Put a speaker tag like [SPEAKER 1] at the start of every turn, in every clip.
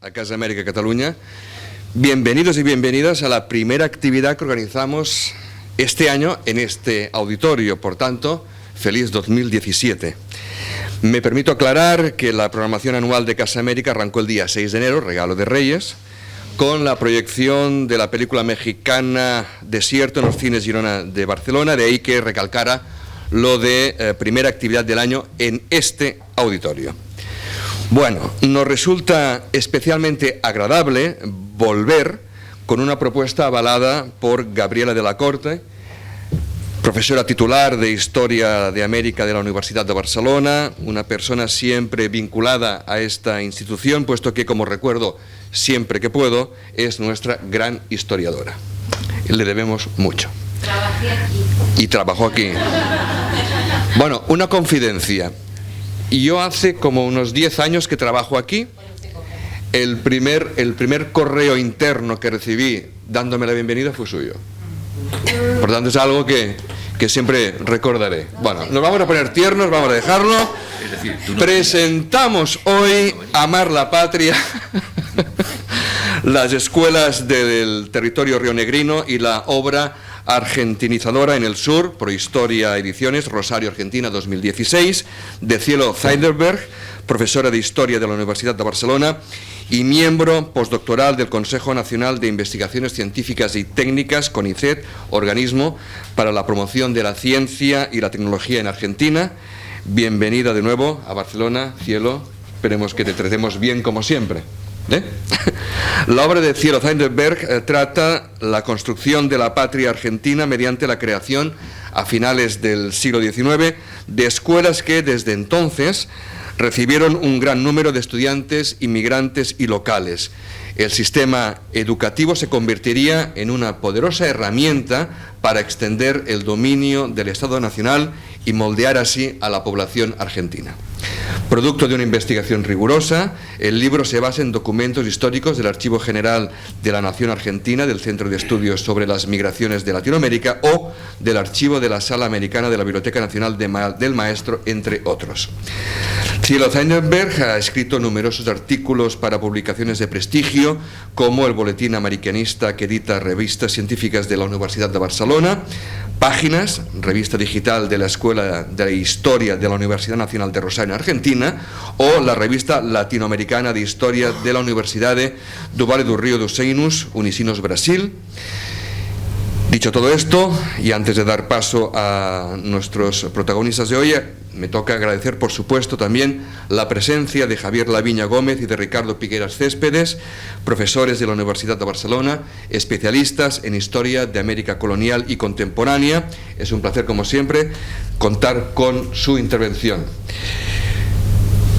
[SPEAKER 1] a Casa Amèrica Cataluña. Bienvenidos y bienvenidas a la primera actividad que organizamos este año en este auditorio. Por tanto, feliz 2017. Me permito aclarar que la programación anual de Casa Amèrica arrancó el día 6 de enero, regalo de Reyes, con la proyección de la película mexicana Desierto en los cines Girona de Barcelona, de ahí que recalcara lo de primera actividad del año en este auditorio. Bueno, nos resulta especialmente agradable volver con una propuesta avalada por Gabriela de la Corte, profesora titular de Historia de América de la Universidad de Barcelona, una persona siempre vinculada a esta institución, puesto que, como recuerdo siempre que puedo, es nuestra gran historiadora. Le debemos mucho.
[SPEAKER 2] Trabajé aquí.
[SPEAKER 1] Y trabajó aquí. Bueno, una confidencia. Yo hace como unos 10 años que trabajo aquí. El primer correo interno que recibí dándome la bienvenida fue suyo. Por tanto, es algo que siempre recordaré. Bueno, nos vamos a poner tiernos, vamos a dejarlo.
[SPEAKER 3] Es decir, tú no
[SPEAKER 1] presentamos hoy Amar la Patria, las escuelas del territorio rionegrino y la obra argentinizadora en el sur, Prohistoria Ediciones, Rosario, Argentina, 2016, de Cielo Zeidenberg, profesora de Historia de la Universidad de Barcelona y miembro postdoctoral del Consejo Nacional de Investigaciones Científicas y Técnicas, CONICET, organismo para la promoción de la ciencia y la tecnología en Argentina. Bienvenida de nuevo a Barcelona, Cielo. Esperemos que te tratemos bien como siempre. La obra de Cielo Zeidenberg trata la construcción de la patria argentina mediante la creación, a finales del siglo XIX, de escuelas que desde entonces recibieron un gran número de estudiantes, inmigrantes y locales. El sistema educativo se convertiría en una poderosa herramienta para extender el dominio del Estado Nacional y moldear así a la población argentina. Producto de una investigación rigurosa, el libro se basa en documentos históricos del Archivo General de la Nación Argentina, del Centro de Estudios sobre las Migraciones de Latinoamérica o del Archivo de la Sala Americana de la Biblioteca Nacional del Maestro, entre otros. Cielo Zeidenberg ha escrito numerosos artículos para publicaciones de prestigio, como el Boletín Americanista que edita revistas científicas de la Universidad de Barcelona, Páginas, revista digital de la Escuela de Historia de la Universidad Nacional de Rosario, Argentina, o la revista latinoamericana de Historia de la Universidad do Vale do Rio dos Sinos, Unisinos, Brasil. Dicho todo esto, y antes de dar paso a nuestros protagonistas de hoy, me toca agradecer, por supuesto, también la presencia de Javier Laviña Gómez y de Ricardo Piqueras Céspedes, profesores de la Universidad de Barcelona, especialistas en Historia de América colonial y contemporánea. Es un placer, como siempre, contar con su intervención.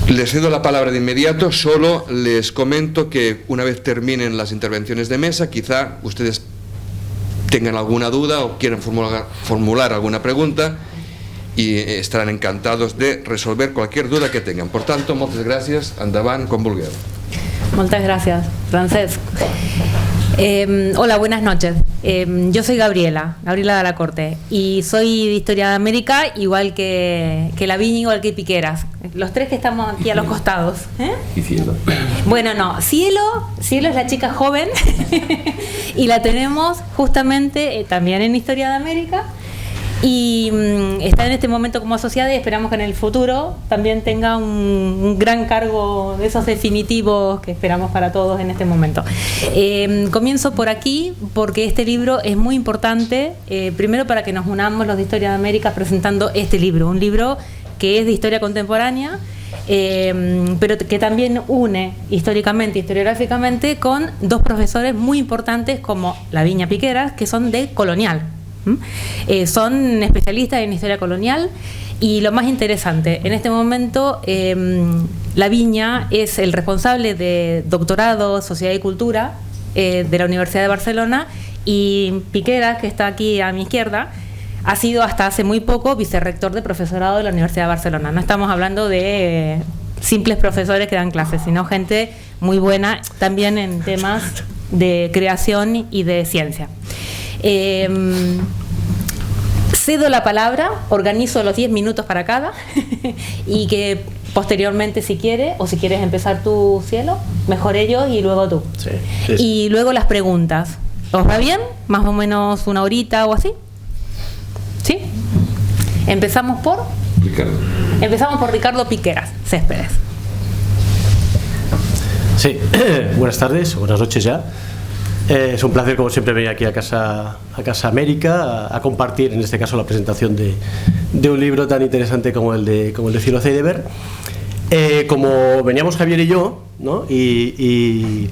[SPEAKER 1] Les cedo la palabra de inmediato, solo les comento que una vez terminen las intervenciones de mesa, quizá ustedes tengan alguna duda o quieran formular alguna pregunta y estarán encantados de resolver cualquier duda que tengan. Por tanto, moltes gràcies, endavant, com vulgueu.
[SPEAKER 2] Muchas gracias, Francesc. Hola, buenas noches. Yo soy Gabriela de la Corte, y soy de Historia de América, igual que Laviña, igual que Piqueras. Los tres que estamos aquí a los costados.
[SPEAKER 3] ¿Y Cielo?
[SPEAKER 2] Bueno, no, Cielo es la chica joven y la tenemos justamente también en Historia de América. Y está en este momento como asociada y esperamos que en el futuro también tenga un gran cargo de esos definitivos que esperamos para todos en este momento. Comienzo por aquí porque este libro es muy importante, primero para que nos unamos los de Historia de América presentando este libro, un libro que es de historia contemporánea, pero que también une históricamente, historiográficamente, con dos profesores muy importantes como Laviña Piqueras, que son de colonial. Son especialistas en historia colonial y lo más interesante, en este momento Laviña es el responsable de doctorado, Sociedad y Cultura de la Universidad de Barcelona, y Piqueras, que está aquí a mi izquierda, ha sido hasta hace muy poco vicerrector de profesorado de la Universidad de Barcelona. No estamos hablando de simples profesores que dan clases, sino gente muy buena también en temas de creación y de ciencia. cedo la palabra, organizo los 10 minutos para cada y que posteriormente, si quiere, o si quieres empezar tú, Cielo, mejor ellos y luego tú.
[SPEAKER 3] Sí.
[SPEAKER 2] Y luego las preguntas. ¿Os va bien? Más o menos una horita o así. ¿Sí? Empezamos por Ricardo Piqueras Céspedes.
[SPEAKER 3] Sí, buenas tardes, buenas noches ya. Es un placer, como siempre, venir aquí a Casa América a compartir, en este caso, la presentación de un libro tan interesante como el de Cielo Zeideberg. Como veníamos Javier y yo, ¿no? Y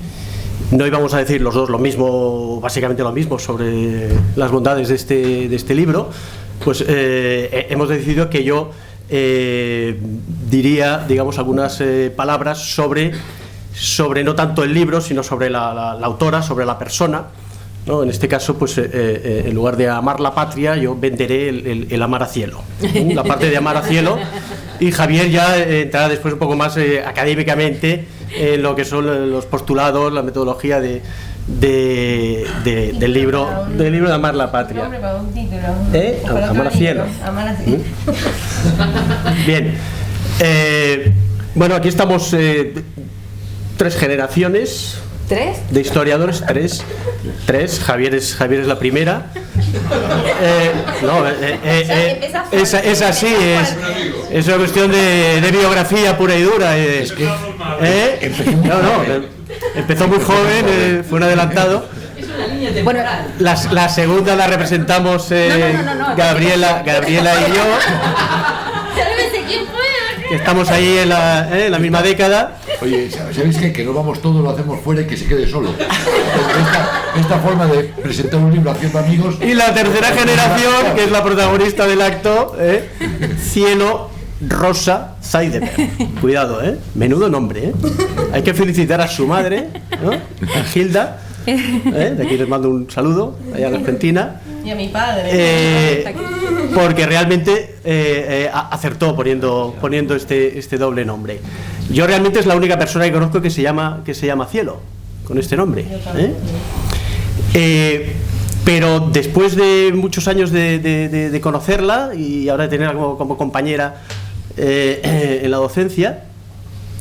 [SPEAKER 3] no íbamos a decir los dos lo mismo, básicamente lo mismo, sobre las bondades de este libro, pues hemos decidido que yo diría, digamos, algunas palabras sobre no tanto el libro, sino sobre la autora, sobre la persona, ¿no? En este caso, pues en lugar de amar la patria, yo venderé el amar a cielo, ¿no? La parte de amar a cielo, y Javier ya entrará después un poco más académicamente en lo que son los postulados, la metodología del libro de amar la patria. Amar a cielo. Bien. Bueno, aquí estamos 3 generaciones.
[SPEAKER 2] ¿Tres?
[SPEAKER 3] De historiadores, tres. Javier es la primera. Es así, es una cuestión de biografía pura y dura. Empezó muy joven, fue un adelantado. Bueno, la segunda la representamos Gabriela y yo. Que estamos ahí en la misma década.
[SPEAKER 4] Oye, ¿sabéis qué? Que no vamos todos, lo hacemos fuera y que se quede solo. Esta forma de presentar un libro haciendo amigos.
[SPEAKER 3] Y la tercera generación, que es la protagonista del acto, Cielo Rosa Zeideberg. Cuidado, menudo nombre, Hay que felicitar a su madre, ¿no? A Gilda. De aquí les mando un saludo, allá en Argentina.
[SPEAKER 5] Y a mi padre.
[SPEAKER 3] Porque realmente acertó poniendo este doble nombre. Yo realmente es la única persona que conozco que se llama Cielo, con este nombre. Pero después de muchos años de conocerla y ahora de tenerla como compañera en la docencia,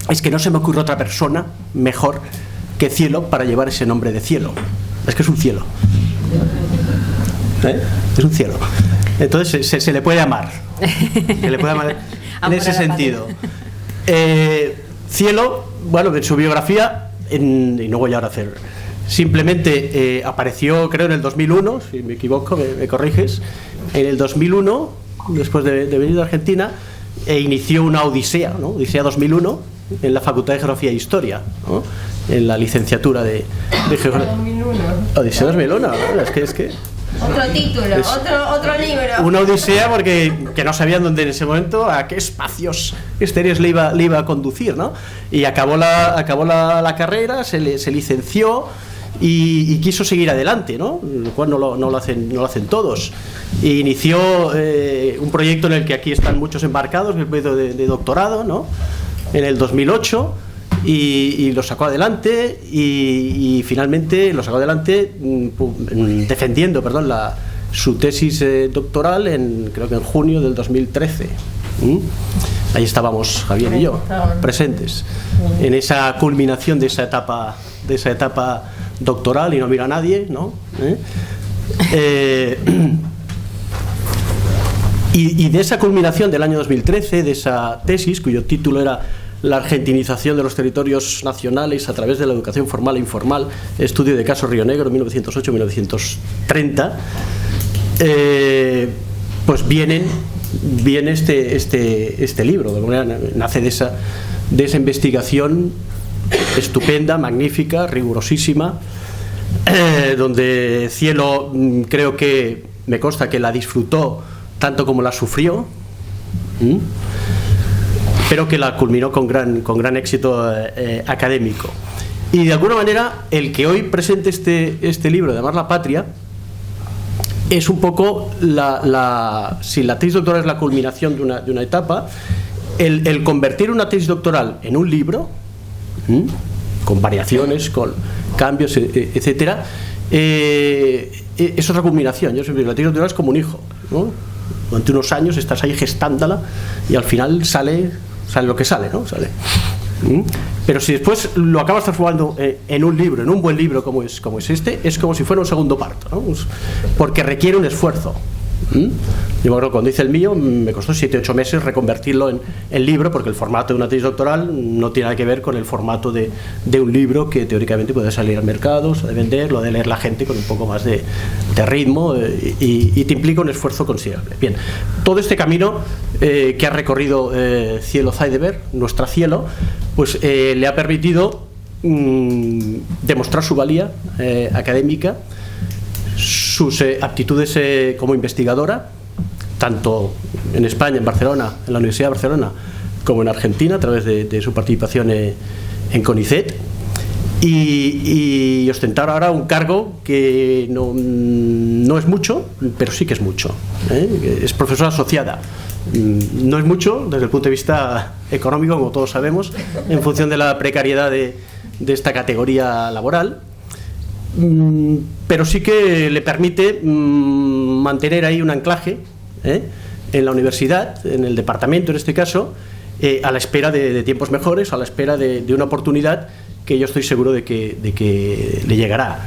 [SPEAKER 3] es que no se me ocurre otra persona mejor que Cielo para llevar ese nombre de Cielo. Es que es un cielo. Es un cielo. Entonces se le puede amar. Se le puede amar en ese sentido. Cielo, bueno, en su biografía, y no voy ahora a hacer. Simplemente apareció, creo, en el 2001, si me equivoco, me corriges. En el 2001, después de venir de Argentina, inició una odisea, ¿no? Odisea 2001, en la Facultad de Geografía e Historia, ¿no? En la licenciatura de Geografía. Odisea 2001, ¿no? Es que
[SPEAKER 5] otro título, otro libro.
[SPEAKER 3] Una odisea porque que no sabían dónde en ese momento, a qué espacios exteriores le iba a conducir, ¿no? Y acabó la carrera, se licenció y quiso seguir adelante, ¿no? Lo cual no lo hacen todos. E inició un proyecto en el que aquí están muchos embarcados, el proyecto de doctorado, ¿no? En el 2008. Y lo sacó adelante y finalmente lo sacó adelante defendiendo, su tesis doctoral creo que en junio del 2013. Ahí estábamos Javier y yo presentes en esa culminación de esa etapa doctoral, y no mira a nadie, ¿no? Y de esa culminación del año 2013, de esa tesis cuyo título era La argentinización de los territorios nacionales a través de la educación formal e informal, estudio de caso Río Negro 1908-1930, pues viene este libro. De alguna manera nace de esa investigación estupenda, magnífica, rigurosísima, donde Cielo, creo que me consta que la disfrutó tanto como la sufrió, pero que la culminó con gran éxito académico. Y de alguna manera el que hoy presente este libro de Amar la Patria es un poco si la tesis doctoral es la culminación de una etapa, el convertir una tesis doctoral en un libro, con variaciones, con cambios, etcétera, es otra culminación. Yo siempre digo, la tesis doctoral es como un hijo, ¿no? Durante unos años estás ahí gestándola y al final sale lo que sale, ¿no? Sale. Pero si después lo acabas transformando en un libro, en un buen libro como es este, es como si fuera un segundo parto, ¿no? Porque requiere un esfuerzo. Yo me acuerdo cuando hice el mío, me costó 7-8 meses reconvertirlo en libro, porque el formato de una tesis doctoral no tiene nada que ver con el formato de un libro que teóricamente puede salir al mercado, se ha de vender, lo ha de leer la gente con un poco más de ritmo y te implica un esfuerzo considerable. Bien, todo este camino que ha recorrido Cielo Zeideberg, nuestra Cielo, pues le ha permitido demostrar su valía académica, sus aptitudes como investigadora, tanto en España, en Barcelona, en la Universidad de Barcelona, como en Argentina, a través de su participación en CONICET, y ostentar ahora un cargo que no es mucho, pero sí que es mucho, es profesora asociada. No es mucho desde el punto de vista económico, como todos sabemos, en función de la precariedad de esta categoría laboral, pero sí que le permite mantener ahí un anclaje en la universidad, en el departamento en este caso, a la espera de tiempos mejores, a la espera de una oportunidad que yo estoy seguro de que le llegará.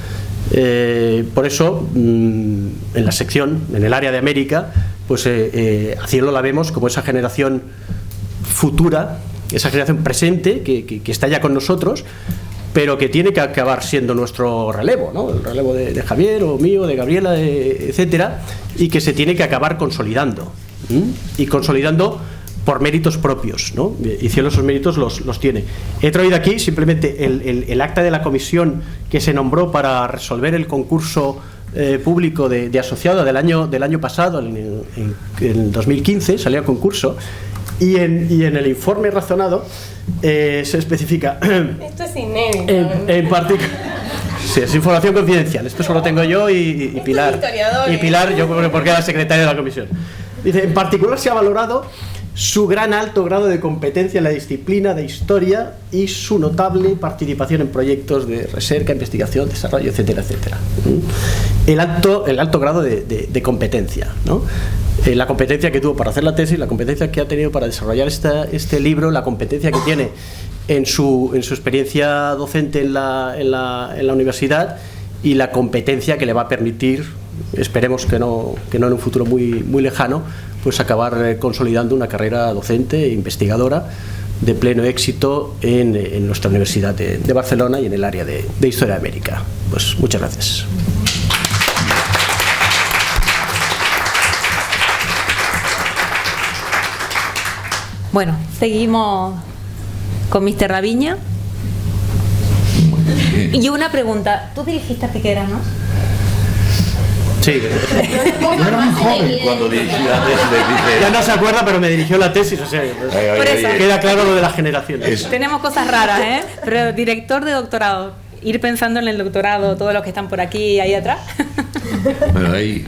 [SPEAKER 3] Por eso, en la sección, en el área de América, pues a Cielo la vemos como esa generación futura, esa generación presente que está ya con nosotros, pero que tiene que acabar siendo nuestro relevo, ¿no? El relevo de Javier o mío, de Gabriela, etcétera, y que se tiene que acabar consolidando, y consolidando por méritos propios, ¿no? Y Cielo esos méritos los tiene. He traído aquí simplemente el acta de la comisión que se nombró para resolver el concurso público de asociado del año pasado, en 2015, salió a concurso, y en el informe razonado se especifica.
[SPEAKER 5] Esto es inédito.
[SPEAKER 3] En particular. Sí, es información confidencial. Esto solo tengo yo y Pilar. Y Pilar, yo porque era la secretaria de la comisión. Dice, en particular se ha valorado su gran alto grado de competencia en la disciplina de historia y su notable participación en proyectos de recerca, investigación, desarrollo, etcétera, etcétera. El alto grado de competencia, ¿no? La competencia que tuvo para hacer la tesis, la competencia que ha tenido para desarrollar este libro, la competencia que tiene en su experiencia docente en la universidad, y la competencia que le va a permitir, esperemos que no en un futuro muy, muy lejano, pues acabar consolidando una carrera docente e investigadora de pleno éxito en nuestra Universidad de Barcelona y en el área de Historia de América. Pues muchas gracias.
[SPEAKER 2] Bueno, seguimos con Mr. Raviña. Y una pregunta, ¿tú dirigiste a Piquera, no?
[SPEAKER 3] Sí.
[SPEAKER 4] Yo era muy joven cuando dirigí la tesis.
[SPEAKER 3] Ya no se acuerda, pero me dirigió la tesis, o sea, pues,
[SPEAKER 2] Por eso.
[SPEAKER 3] queda claro lo de las generaciones.
[SPEAKER 2] Tenemos cosas raras, ¿eh? Pero director de doctorado, ir pensando en el doctorado, todos los que están por aquí y ahí atrás.
[SPEAKER 4] Bueno, ahí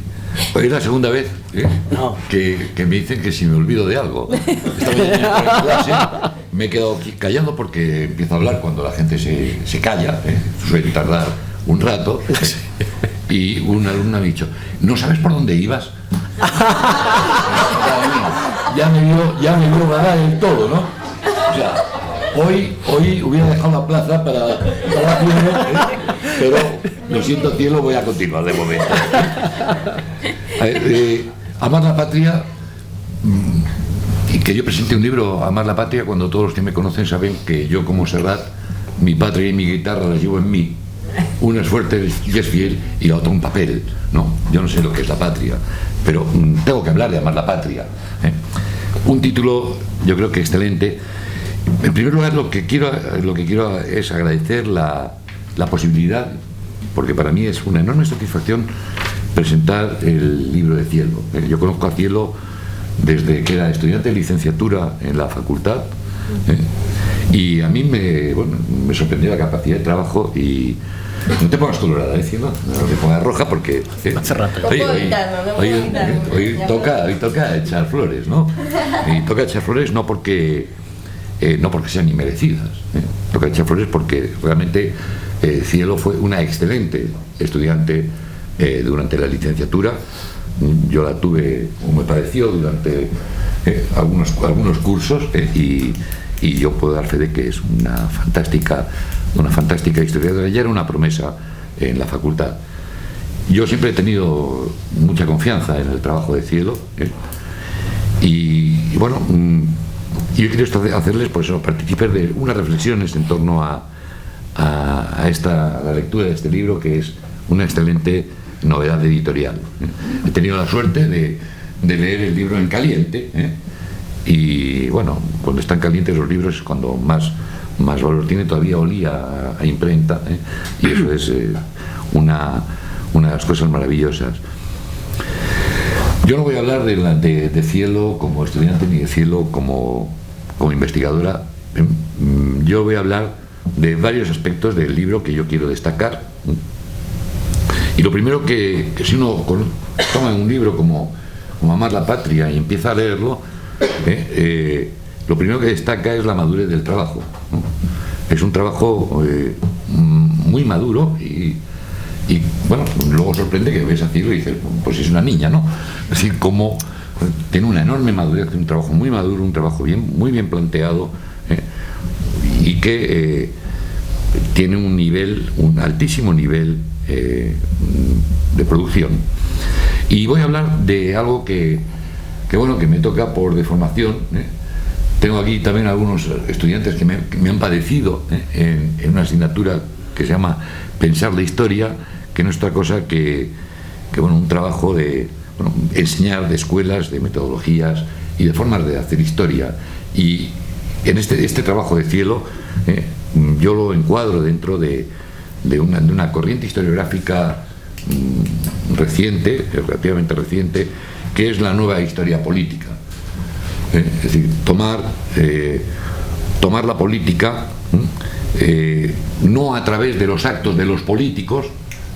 [SPEAKER 4] es la segunda vez
[SPEAKER 3] No.
[SPEAKER 4] que me dicen que si me olvido de algo. Esta mañana en clase me he quedado aquí callando porque empiezo a hablar cuando la gente se calla, suele tardar un rato. Y un alumno me ha dicho, ¿no sabes por dónde ibas? ya me vio vagar el todo, ¿no? O sea, hoy hubiera dejado la plaza para pero lo siento, Cielo, voy a continuar de momento. Amar la patria, y que yo presente un libro, Amar la patria, cuando todos los que me conocen saben que yo, como Serrat, mi patria y mi guitarra las llevo en mí. Una es fuerte y es fiel y la otra un papel. No, yo no sé lo que es la patria, pero tengo que hablar de amar la patria. Un título, yo creo que excelente. En primer lugar, lo que quiero es agradecer la posibilidad, porque para mí es una enorme satisfacción presentar el libro de Cielo. Yo conozco a Cielo desde que era estudiante de licenciatura en la facultad, y a mí me sorprendió la capacidad de trabajo. Y no te pongas colorada, Cielo, no te pongas roja, porque
[SPEAKER 3] hace rato.
[SPEAKER 4] hoy toca echar flores, ¿no? Y toca echar flores no porque sean inmerecidas, toca echar flores porque realmente Cielo fue una excelente estudiante durante la licenciatura, yo la tuve, o me pareció, durante algunos cursos, y yo puedo dar fe de que es una fantástica historiadora. Ya era una promesa en la facultad. Yo siempre he tenido mucha confianza en el trabajo de Cielo, y bueno, yo quiero hacerles, pues, partícipes de unas reflexiones en torno a la lectura de este libro, que es una excelente novedad editorial. He tenido la suerte de leer el libro en caliente, y bueno, cuando están calientes los libros es cuando más valor tiene. Todavía olía a imprenta, y eso es una de las cosas maravillosas. Yo no voy a hablar de Cielo como estudiante ni de Cielo como investigadora. Yo voy a hablar de varios aspectos del libro que yo quiero destacar. Y lo primero que si uno toma un libro como Amar la Patria y empieza a leerlo, lo primero que destaca es la madurez del trabajo, ¿no? Es un trabajo muy maduro, y bueno, luego sorprende que ves a Cielo y dices, pues es una niña, ¿no? Es decir, como tiene una enorme madurez, un trabajo muy maduro, un trabajo muy bien planteado, y que tiene un altísimo nivel de producción. Y voy a hablar de algo que me toca por deformación. Tengo aquí también algunos estudiantes que me han padecido en una asignatura que se llama Pensar la Historia, que no es otra cosa que un trabajo de enseñar, de escuelas, de metodologías y de formas de hacer historia. Y en este trabajo de Cielo, yo lo encuadro dentro de una corriente historiográfica reciente, relativamente reciente, que es la nueva historia política. Es decir, tomar la política no a través de los actos de los políticos,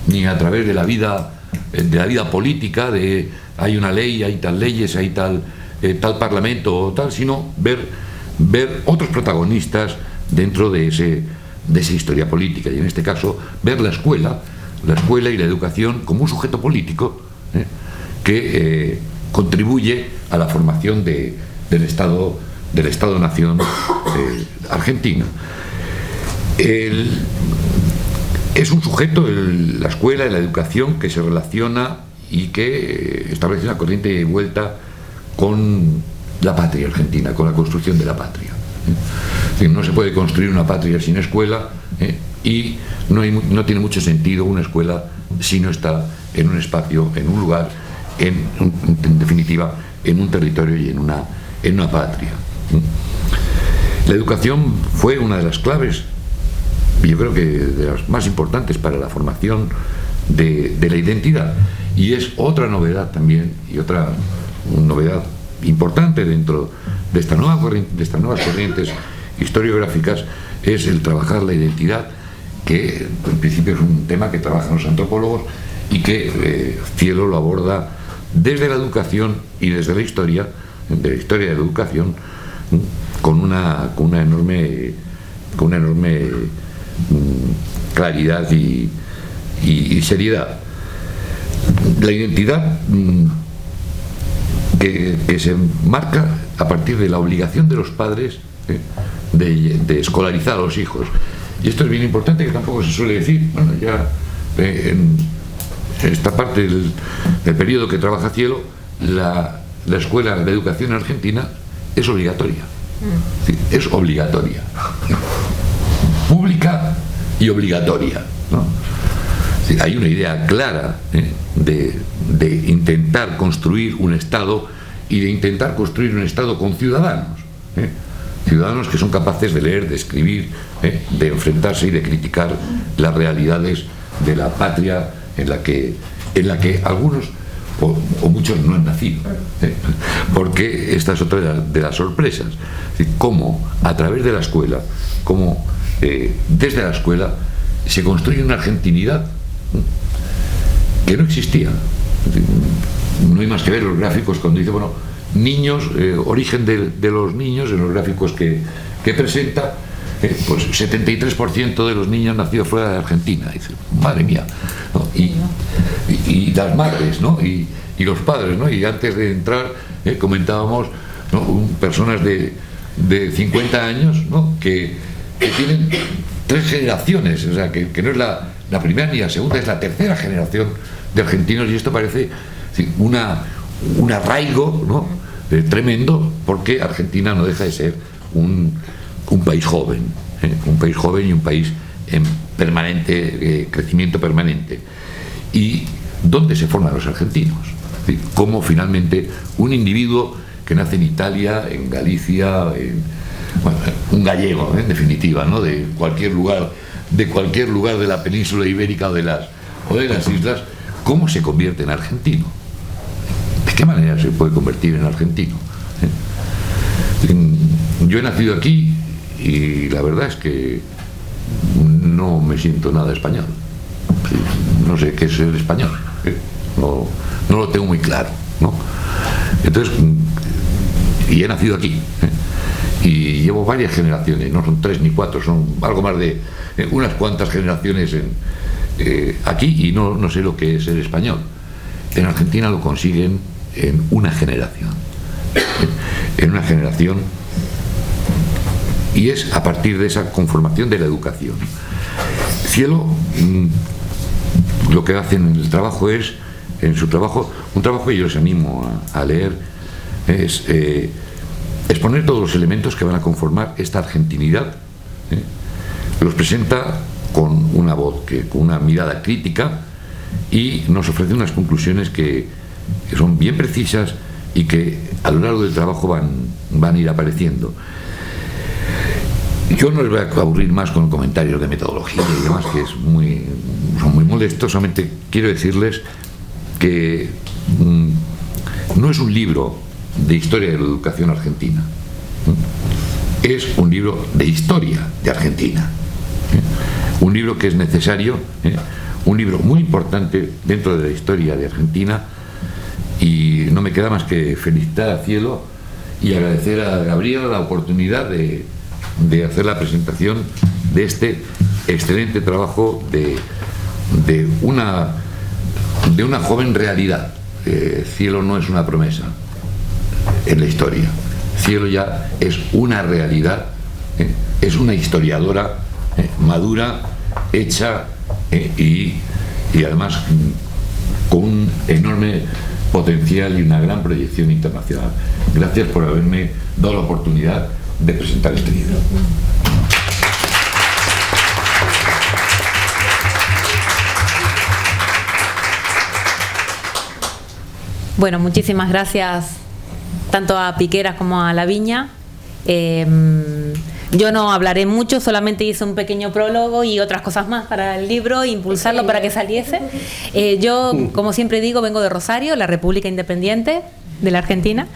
[SPEAKER 4] ni a través de la vida política, de hay una ley, hay tal leyes, hay tal parlamento o tal, sino ver otros protagonistas dentro de esa historia política, y en este caso ver la escuela y la educación como un sujeto político que contribuye a la formación del Estado-Nación argentino. Es un sujeto, la escuela y la educación, que se relaciona y que establece una corriente de vuelta con la patria argentina, con la construcción de la patria. Es decir, no se puede construir una patria sin escuela, y no tiene mucho sentido una escuela si no está en un espacio, en un lugar, en definitiva, en un territorio y en una patria. La educación fue una de las claves, yo creo que de las más importantes para la formación de la identidad, y es otra novedad también, y otra novedad importante dentro de estas nuevas corrientes historiográficas, es el trabajar la identidad, que en principio es un tema que trabajan los antropólogos y que Cielo lo aborda desde la educación y desde la historia de la educación, con una enorme claridad y seriedad. La identidad que se marca a partir de la obligación de los padres de escolarizar a los hijos. Y esto es bien importante, que tampoco se suele decir. Bueno, ya en esta parte del periodo que trabaja Cielo, la escuela, la educación en Argentina es obligatoria. Es obligatoria, pública y obligatoria, ¿no? Hay una idea clara de intentar construir un Estado, y de intentar construir un Estado con ciudadanos, ciudadanos que son capaces de leer, de escribir, de enfrentarse y de criticar las realidades de la patria en la que algunos o muchos no han nacido, porque esta es otra de las sorpresas. Es decir, cómo a través de la escuela, cómo desde la escuela se construye una argentinidad que no existía. Es decir, no hay más que ver los gráficos cuando dice, bueno, niños, origen de los niños, en los gráficos que presenta, pues 73% de los niños nacidos fuera de Argentina. Dice, madre mía, ¿no? Y las madres, ¿no? Y y los padres, ¿no? Y antes de entrar comentábamos, ¿no?, personas de 50 años, ¿no?, que tienen 3 generaciones, o sea, que no es la primera ni la segunda, es la tercera generación de argentinos, y esto parece un arraigo, ¿no?, tremendo, porque Argentina no deja de ser un país joven, un país joven y un país en permanente crecimiento permanente. ¿Y dónde se forman los argentinos? Es decir, cómo finalmente un individuo que nace en Italia, en Galicia, bueno, un gallego, en definitiva, ¿no?, de cualquier lugar de la península ibérica o de las islas, ¿cómo se convierte en argentino? ¿De qué manera se puede convertir en argentino? Yo he nacido aquí y la verdad es que no me siento nada español. No sé qué es el español, no lo tengo muy claro, ¿no? Entonces, y he nacido aquí, y llevo varias generaciones, no son 3 ni 4, son algo más de unas cuantas generaciones aquí, y no sé lo que es el español. En Argentina lo consiguen en una generación, y es a partir de esa conformación de la educación. Cielo lo que hacen en el trabajo es, en su trabajo, un trabajo que yo les animo a leer, es exponer todos los elementos que van a conformar esta argentinidad. Los presenta con una voz, con una mirada crítica, y nos ofrece unas conclusiones que son bien precisas y que a lo largo del trabajo van a ir apareciendo. Yo no les voy a aburrir más con comentarios de metodología y demás, que son muy molestos. Solamente quiero decirles que no es un libro de historia de la educación argentina, es un libro de historia de Argentina, un libro que es necesario, un libro muy importante dentro de la historia de Argentina, y no me queda más que felicitar a Cielo y agradecer a Gabriela la oportunidad de hacer la presentación de este excelente trabajo de una joven realidad. Cielo no es una promesa en la historia, Cielo ya es una realidad, es una historiadora madura, hecha, y además con un enorme potencial y una gran proyección internacional. Gracias por haberme dado la oportunidad de presentar este libro.
[SPEAKER 2] Bueno, muchísimas gracias tanto a Piqueras como a La Viña. Yo no hablaré mucho, solamente hice un pequeño prólogo y otras cosas más para el libro, impulsarlo para que saliese. Yo, como siempre digo, vengo de Rosario, la República Independiente de la Argentina,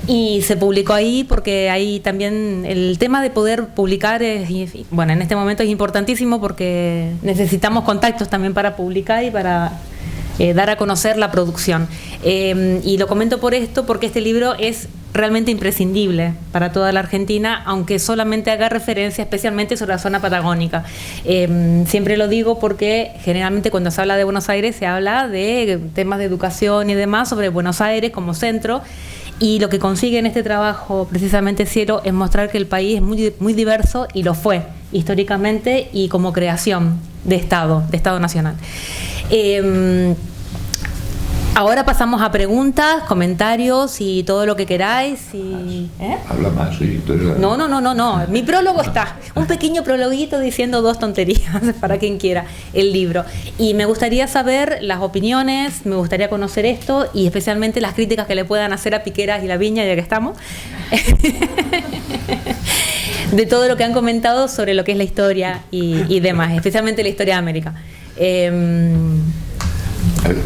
[SPEAKER 2] y se publicó ahí porque ahí también el tema de poder publicar bueno, en este momento es importantísimo, porque necesitamos contactos también para publicar y para dar a conocer la producción. Y lo comento por esto, porque este libro es realmente imprescindible para toda la Argentina, aunque solamente haga referencia especialmente sobre la zona patagónica. Siempre lo digo porque generalmente cuando se habla de Buenos Aires se habla de temas de educación y demás sobre Buenos Aires como centro, y lo que consigue en este trabajo precisamente Cielo es mostrar que el país es muy diverso, y lo fue históricamente y como creación de Estado nacional. Ahora pasamos a preguntas, comentarios y todo lo que queráis.
[SPEAKER 4] Habla más, sí.
[SPEAKER 2] No. Mi prólogo está. Un pequeño prologuito diciendo 2 tonterías para quien quiera el libro. Y me gustaría saber las opiniones, me gustaría conocer esto, y especialmente las críticas que le puedan hacer a Piqueras y La Viña, ya que estamos. De todo lo que han comentado sobre lo que es la historia y demás, especialmente la historia de América.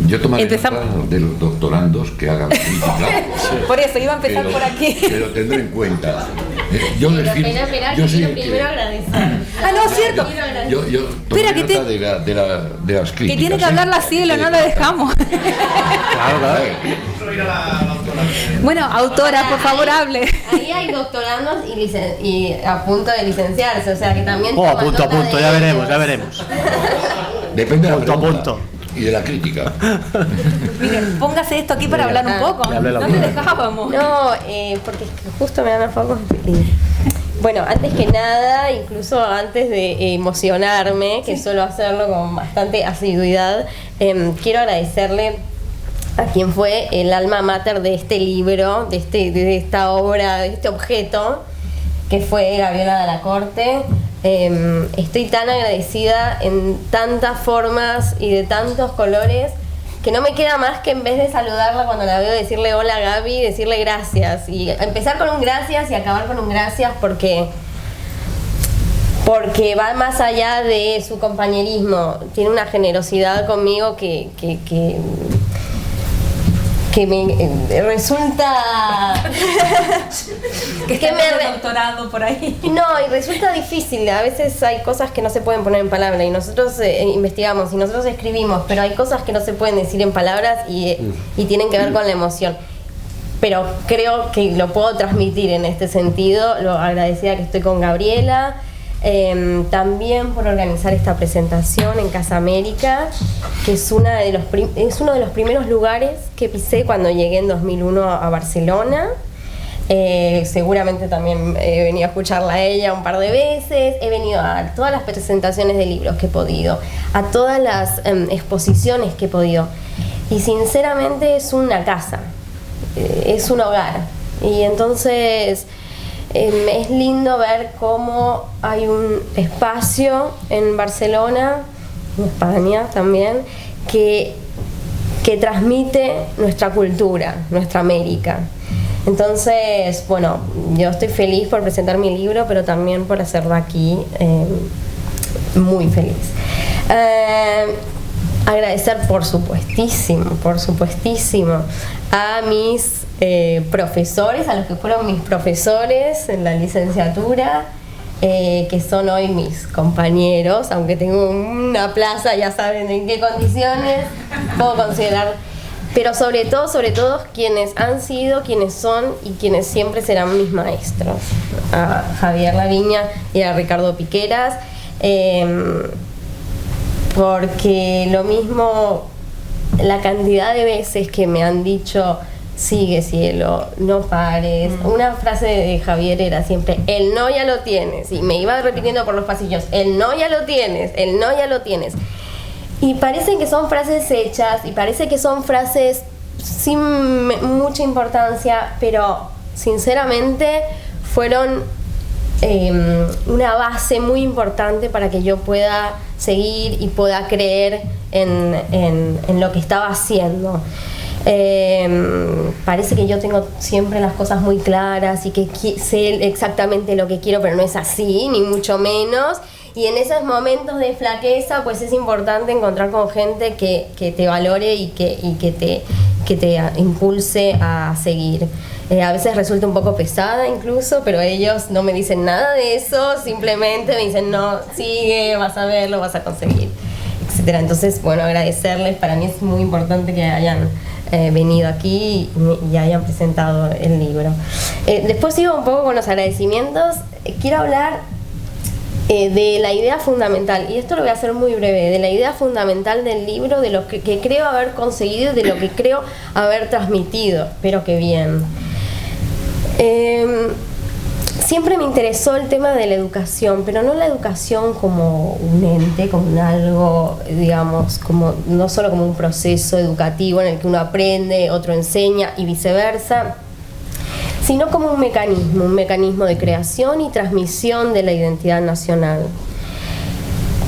[SPEAKER 4] Yo tomaré nota de los doctorandos que hagan crítica.
[SPEAKER 2] Por eso iba a empezar por aquí.
[SPEAKER 4] Pero tendré en cuenta. Yo
[SPEAKER 5] primero agradecer.
[SPEAKER 2] No, es cierto.
[SPEAKER 4] Yo tomaré nota de las críticas.
[SPEAKER 2] Que tiene que hablar la Cielo, no lo dejamos.
[SPEAKER 3] Claro.
[SPEAKER 2] Bueno, autora, por favor, hable.
[SPEAKER 5] Ahí hay doctorandos y a punto de licenciarse, o sea que también...
[SPEAKER 3] A punto, ya veremos.
[SPEAKER 4] Depende de la
[SPEAKER 3] Punto a
[SPEAKER 4] pregunta.
[SPEAKER 3] punto.
[SPEAKER 4] Y de la crítica.
[SPEAKER 2] Miren, póngase esto aquí para hablar un poco.
[SPEAKER 3] le hablé la
[SPEAKER 2] No te
[SPEAKER 3] boca.
[SPEAKER 2] dejábamos.
[SPEAKER 5] No, porque es que justo me dan a focos. Bueno, antes que nada, incluso antes de emocionarme, que suelo hacerlo con bastante asiduidad, quiero agradecerle a quien fue el alma mater de este libro, de esta obra, de este objeto, que fue Gabriela Dalacorte. Estoy tan agradecida en tantas formas y de tantos colores que no me queda más que, en vez de saludarla cuando la veo, decirle hola Gaby, decirle gracias, y empezar con un gracias y acabar con un gracias, porque va más allá de su compañerismo. Tiene una generosidad conmigo que me resulta
[SPEAKER 2] que me doctorado por ahí.
[SPEAKER 5] No, y resulta difícil. A veces hay cosas que no se pueden poner en palabras, y nosotros investigamos y nosotros escribimos, pero hay cosas que no se pueden decir en palabras y tienen que ver con la emoción. Pero creo que lo puedo transmitir en este sentido. Lo agradecida que estoy con Gabriela, también por organizar esta presentación en Casa América, que es uno de los primeros lugares que pisé cuando llegué en 2001 a Barcelona. Seguramente también he venido a escucharla a ella un par de veces, he venido a todas las presentaciones de libros que he podido, a todas las exposiciones que he podido, y sinceramente es una casa, es un hogar, y entonces es lindo ver cómo hay un espacio en Barcelona, en España también, que transmite nuestra cultura, nuestra América. Entonces, bueno, yo estoy feliz por presentar mi libro, pero también por hacerlo aquí, muy feliz. Agradecer, por supuestísimo, a mis profesores, a los que fueron mis profesores en la licenciatura, que son hoy mis compañeros, aunque tengo una plaza, ya saben en qué condiciones puedo considerar. Pero sobre todo, quienes han sido, quienes son y quienes siempre serán mis maestros. A Javier Laviña y a Ricardo Piqueras, porque lo mismo, la cantidad de veces que me han dicho, sigue cielo, no pares. Una frase de Javier era siempre, el no ya lo tienes. Y me iba repitiendo por los pasillos, el no ya lo tienes, el no ya lo tienes. Y parece que son frases hechas y parece que son frases sin mucha importancia, pero sinceramente fueron una base muy importante para que yo pueda seguir y pueda creer en lo que estaba haciendo. Parece que yo tengo siempre las cosas muy claras y que sé exactamente lo que quiero, pero no es así, ni mucho menos. Y en esos momentos de flaqueza, pues es importante encontrar con gente que te valore y que te impulse a seguir. A veces resulta un poco pesada incluso, pero ellos no me dicen nada de eso, simplemente me dicen, no, sigue, vas a ver, lo vas a conseguir, etc. Entonces, bueno, agradecerles. Para mí es muy importante que hayan venido aquí y hayan presentado el libro. Después sigo un poco con los agradecimientos. Quiero hablar de la idea fundamental, y esto lo voy a hacer muy breve, de la idea fundamental del libro, de lo que creo haber conseguido y de lo que creo haber transmitido. Espero que bien. Siempre me interesó el tema de la educación, pero no la educación como un ente, como un algo, digamos, como no solo como un proceso educativo en el que uno aprende, otro enseña y viceversa, sino como un mecanismo de creación y transmisión de la identidad nacional.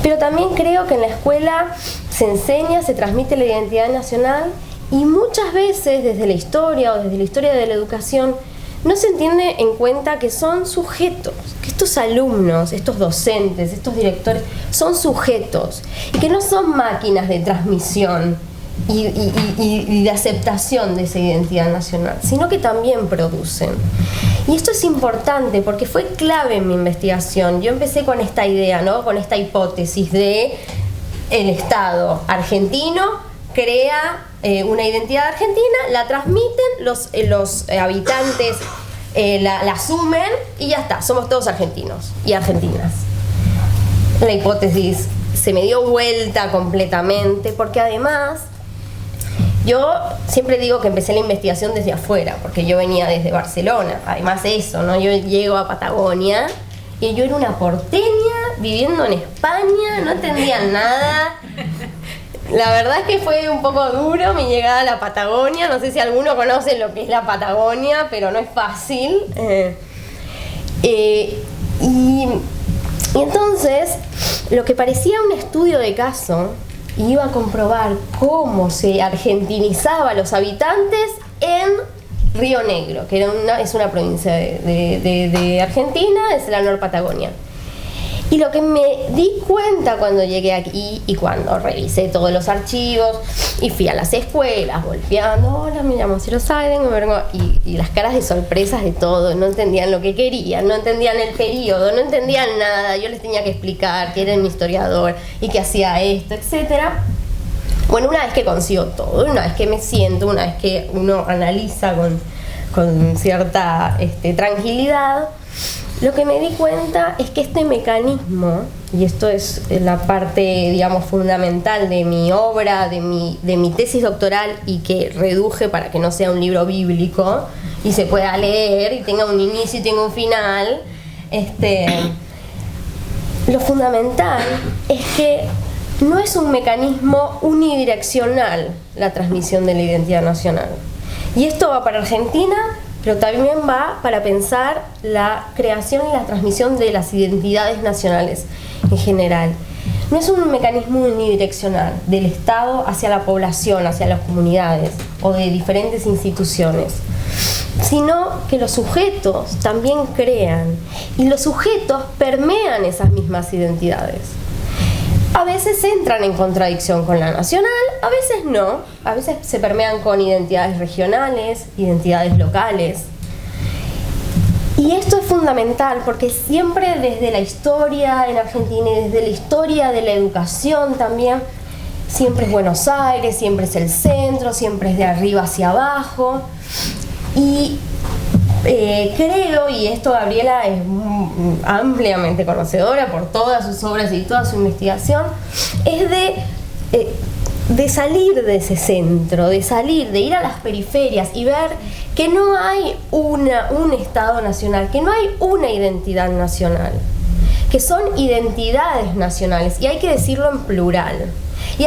[SPEAKER 5] Pero también creo que en la escuela se enseña, se transmite la identidad nacional, y muchas veces desde la historia o desde la historia de la educación no se entiende en cuenta que son sujetos, que estos alumnos, estos docentes, estos directores son sujetos y que no son máquinas de transmisión y de aceptación de esa identidad nacional, sino que también producen. Y esto es importante porque fue clave en mi investigación. Yo empecé con esta idea, ¿no? Con esta hipótesis de el Estado argentino crea una identidad argentina, la transmiten, los habitantes la asumen y ya está, somos todos argentinos y argentinas. La hipótesis se me dio vuelta completamente, porque además yo siempre digo que empecé la investigación desde afuera, porque yo venía desde Barcelona. Además eso, ¿no? Yo llego a Patagonia y yo era una porteña viviendo en España, no entendía nada. La verdad es que fue un poco duro mi llegada a la Patagonia. No sé si alguno conoce lo que es la Patagonia, pero no es fácil. Y entonces, lo que parecía un estudio de caso, iba a comprobar cómo se argentinizaba a los habitantes en Río Negro, que es una provincia de Argentina, es la Nor Patagonia. Y lo que me di cuenta cuando llegué aquí y cuando revisé todos los archivos y fui a las escuelas golpeando, hola, me llamo Ciro Saiden, y las caras de sorpresas de todo, no entendían lo que querían, no entendían el periodo, no entendían nada, yo les tenía que explicar que era un historiador y que hacía esto, etcétera. Bueno, una vez que consigo todo, una vez que me siento, una vez que uno analiza con cierta tranquilidad, lo que me di cuenta es que este mecanismo, y esto es la parte, digamos, fundamental de mi obra, de mi tesis doctoral, y que reduje para que no sea un libro bíblico y se pueda leer y tenga un inicio y tenga un final, lo fundamental es que no es un mecanismo unidireccional la transmisión de la identidad nacional. Y esto va para Argentina, pero también va para pensar la creación y la transmisión de las identidades nacionales en general. No es un mecanismo unidireccional del Estado hacia la población, hacia las comunidades o de diferentes instituciones, sino que los sujetos también crean y los sujetos permean esas mismas identidades. A veces entran en contradicción con la nacional, a veces no. A veces se permean con identidades regionales, identidades locales. Y esto es fundamental porque siempre desde la historia en Argentina y desde la historia de la educación también, siempre es Buenos Aires, siempre es el centro, siempre es de arriba hacia abajo. Y creo, y esto Gabriela es ampliamente conocedora por todas sus obras y toda su investigación, es de salir de ese centro, de ir a las periferias y ver que no hay un Estado nacional, que no hay una identidad nacional, que son identidades nacionales, y hay que decirlo en plural. Y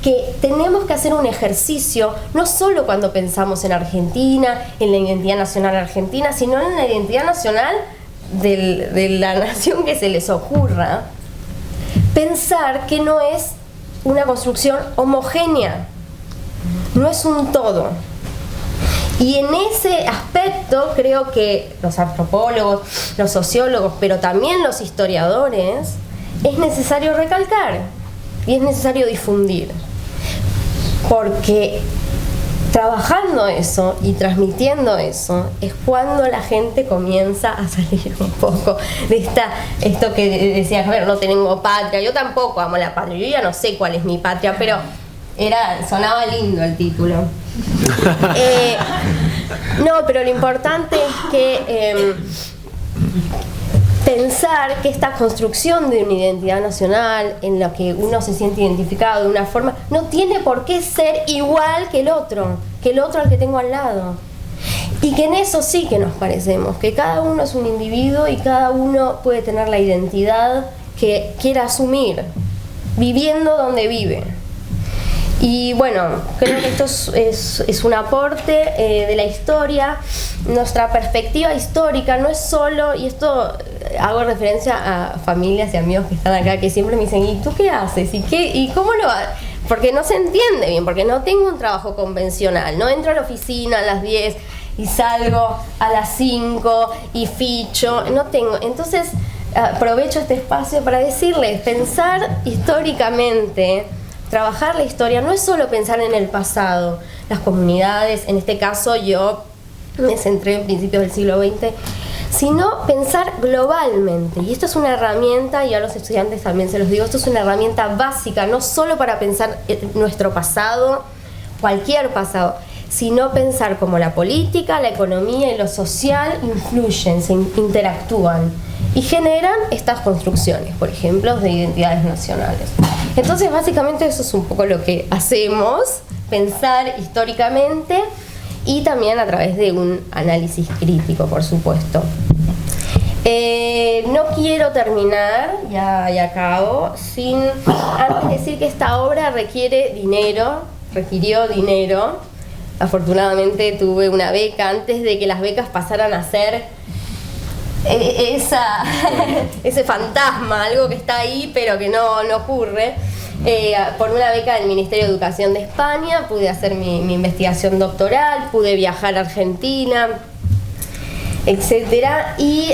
[SPEAKER 5] que tenemos que hacer un ejercicio, no solo cuando pensamos en Argentina, en la identidad nacional argentina, sino en la identidad nacional de la nación que se les ocurra, pensar que no es una construcción homogénea, no es un todo. Y en ese aspecto creo que los antropólogos, los sociólogos, pero también los historiadores, es necesario recalcar y es necesario difundir, porque trabajando eso y transmitiendo eso es cuando la gente comienza a salir un poco de esto que decías, a ver, no tengo patria. Yo tampoco amo la patria, yo ya no sé cuál es mi patria, pero sonaba lindo el título. No, pero lo importante es que pensar que esta construcción de una identidad nacional en la que uno se siente identificado de una forma no tiene por qué ser igual que el otro al que tengo al lado, y que en eso sí que nos parecemos, que cada uno es un individuo y cada uno puede tener la identidad que quiera asumir viviendo donde vive. Y bueno, creo que esto es un aporte de la historia. Nuestra perspectiva histórica no es solo, y esto hago referencia a familias y amigos que están acá, que siempre me dicen, ¿y tú qué haces? ¿Y cómo lo haces? Porque no se entiende bien, porque no tengo un trabajo convencional, no entro a la oficina a las 10 y salgo a las 5 y ficho, no tengo. Entonces aprovecho este espacio para decirles, pensar históricamente, trabajar la historia no es solo pensar en el pasado, las comunidades, en este caso yo me centré en principios del siglo XX, sino pensar globalmente. Y esto es una herramienta, y a los estudiantes también se los digo, esto es una herramienta básica, no solo para pensar en nuestro pasado, cualquier pasado, sino pensar cómo la política, la economía y lo social influyen, se interactúan. y generan estas construcciones, por ejemplo, de identidades nacionales. Entonces, básicamente eso es un poco lo que hacemos, pensar históricamente y también a través de un análisis crítico, por supuesto. No quiero terminar, ya acabo, sin antes decir que esta obra requirió dinero. Afortunadamente tuve una beca antes de que las becas pasaran a ser ese fantasma, algo que está ahí pero que no ocurre. Por una beca del Ministerio de Educación de España pude hacer mi investigación doctoral, pude viajar a Argentina, etcétera, y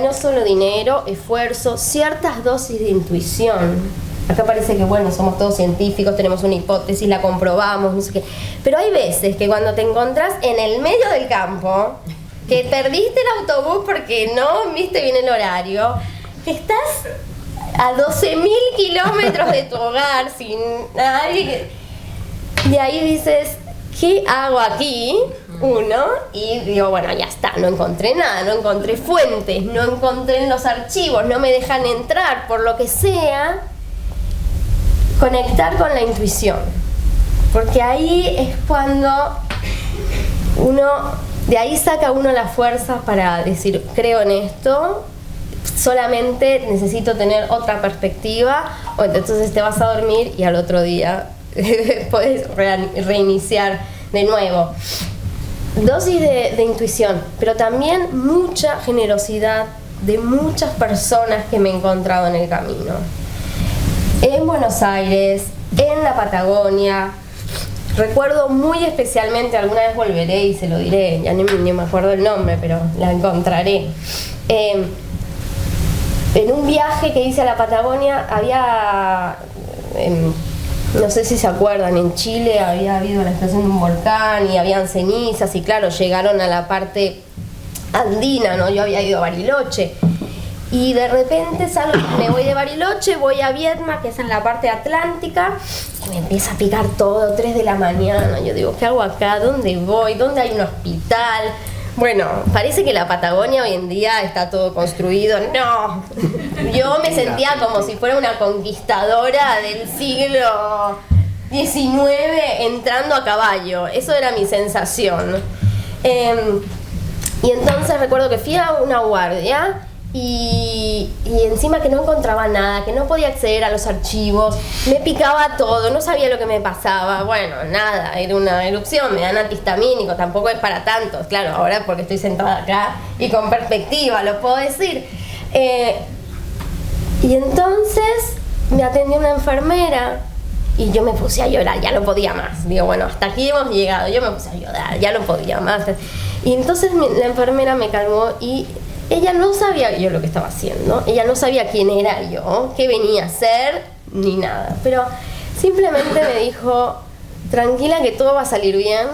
[SPEAKER 5] no solo dinero, esfuerzo, ciertas dosis de intuición. Acá parece que bueno, somos todos científicos, tenemos una hipótesis, la comprobamos, no sé qué, pero hay veces que cuando te encontrás en el medio del campo, que perdiste el autobús porque no viste bien el horario, que estás a 12.000 kilómetros de tu hogar sin nadie, y ahí dices, ¿qué hago aquí? Y digo, bueno, ya está, no encontré nada, no encontré fuentes, no encontré en los archivos, no me dejan entrar, por lo que sea, conectar con la intuición, porque ahí es cuando de ahí saca uno la fuerza para decir, creo en esto, solamente necesito tener otra perspectiva, o entonces te vas a dormir y al otro día puedes reiniciar de nuevo. Dosis de intuición, pero también mucha generosidad de muchas personas que me he encontrado en el camino. En Buenos Aires, en la Patagonia. Recuerdo muy especialmente, alguna vez volveré y se lo diré, ya ni me acuerdo el nombre, pero la encontraré. En un viaje que hice a la Patagonia había, no sé si se acuerdan, en Chile había habido la explosión de un volcán y habían cenizas y claro, llegaron a la parte andina, ¿no? Yo había ido a Bariloche. Y de repente me voy de Bariloche, voy a Viedma, que es en la parte atlántica, y me empieza a picar todo, 3 de la mañana. Yo digo, ¿qué hago acá? ¿Dónde voy? ¿Dónde hay un hospital? Bueno, parece que la Patagonia hoy en día está todo construido. No, yo me sentía como si fuera una conquistadora del siglo XIX entrando a caballo. Eso era mi sensación. Y entonces recuerdo que fui a una guardia y encima que no encontraba nada, que no podía acceder a los archivos, me picaba todo, no sabía lo que me pasaba. Bueno, nada, era una erupción, me dan antihistamínico, tampoco es para tantos, claro, ahora porque estoy sentada acá y con perspectiva lo puedo decir. Y entonces me atendió una enfermera y yo me puse a llorar, ya no podía más. Digo, bueno, hasta aquí hemos llegado, yo me puse a llorar, ya no podía más. Y entonces la enfermera me calmó y ella no sabía yo lo que estaba haciendo, ella no sabía quién era yo, qué venía a hacer, ni nada. Pero simplemente me dijo, tranquila que todo va a salir bien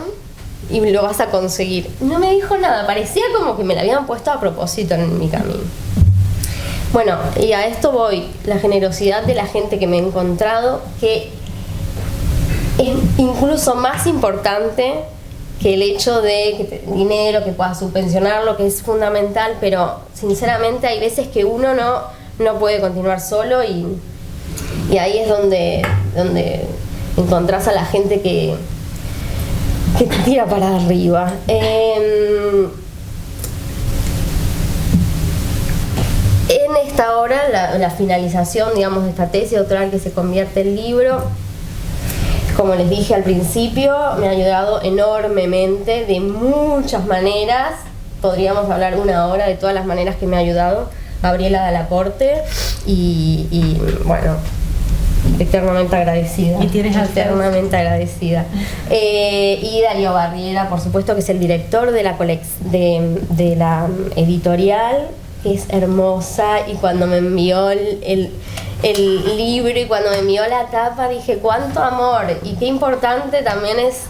[SPEAKER 5] y lo vas a conseguir. No me dijo nada, parecía como que me la habían puesto a propósito en mi camino. Bueno, y a esto voy, la generosidad de la gente que me he encontrado, que es incluso más importante que el hecho de que dinero, que puedas subvencionarlo, que es fundamental, pero sinceramente hay veces que uno no puede continuar solo y ahí es donde encontrás a la gente que te tira para arriba. En esta hora, la finalización, digamos, de esta tesis doctoral que se convierte en libro, como les dije al principio, me ha ayudado enormemente, de muchas maneras. Podríamos hablar una hora de todas las maneras que me ha ayudado Gabriela Dalacorte y bueno, eternamente agradecida.
[SPEAKER 2] ¿Y tienes
[SPEAKER 5] eternamente agradecida. Y Darío Barriera, por supuesto, que es el director de la editorial, que es hermosa, y cuando me envió el libro y cuando me envió la tapa dije cuánto amor y qué importante también es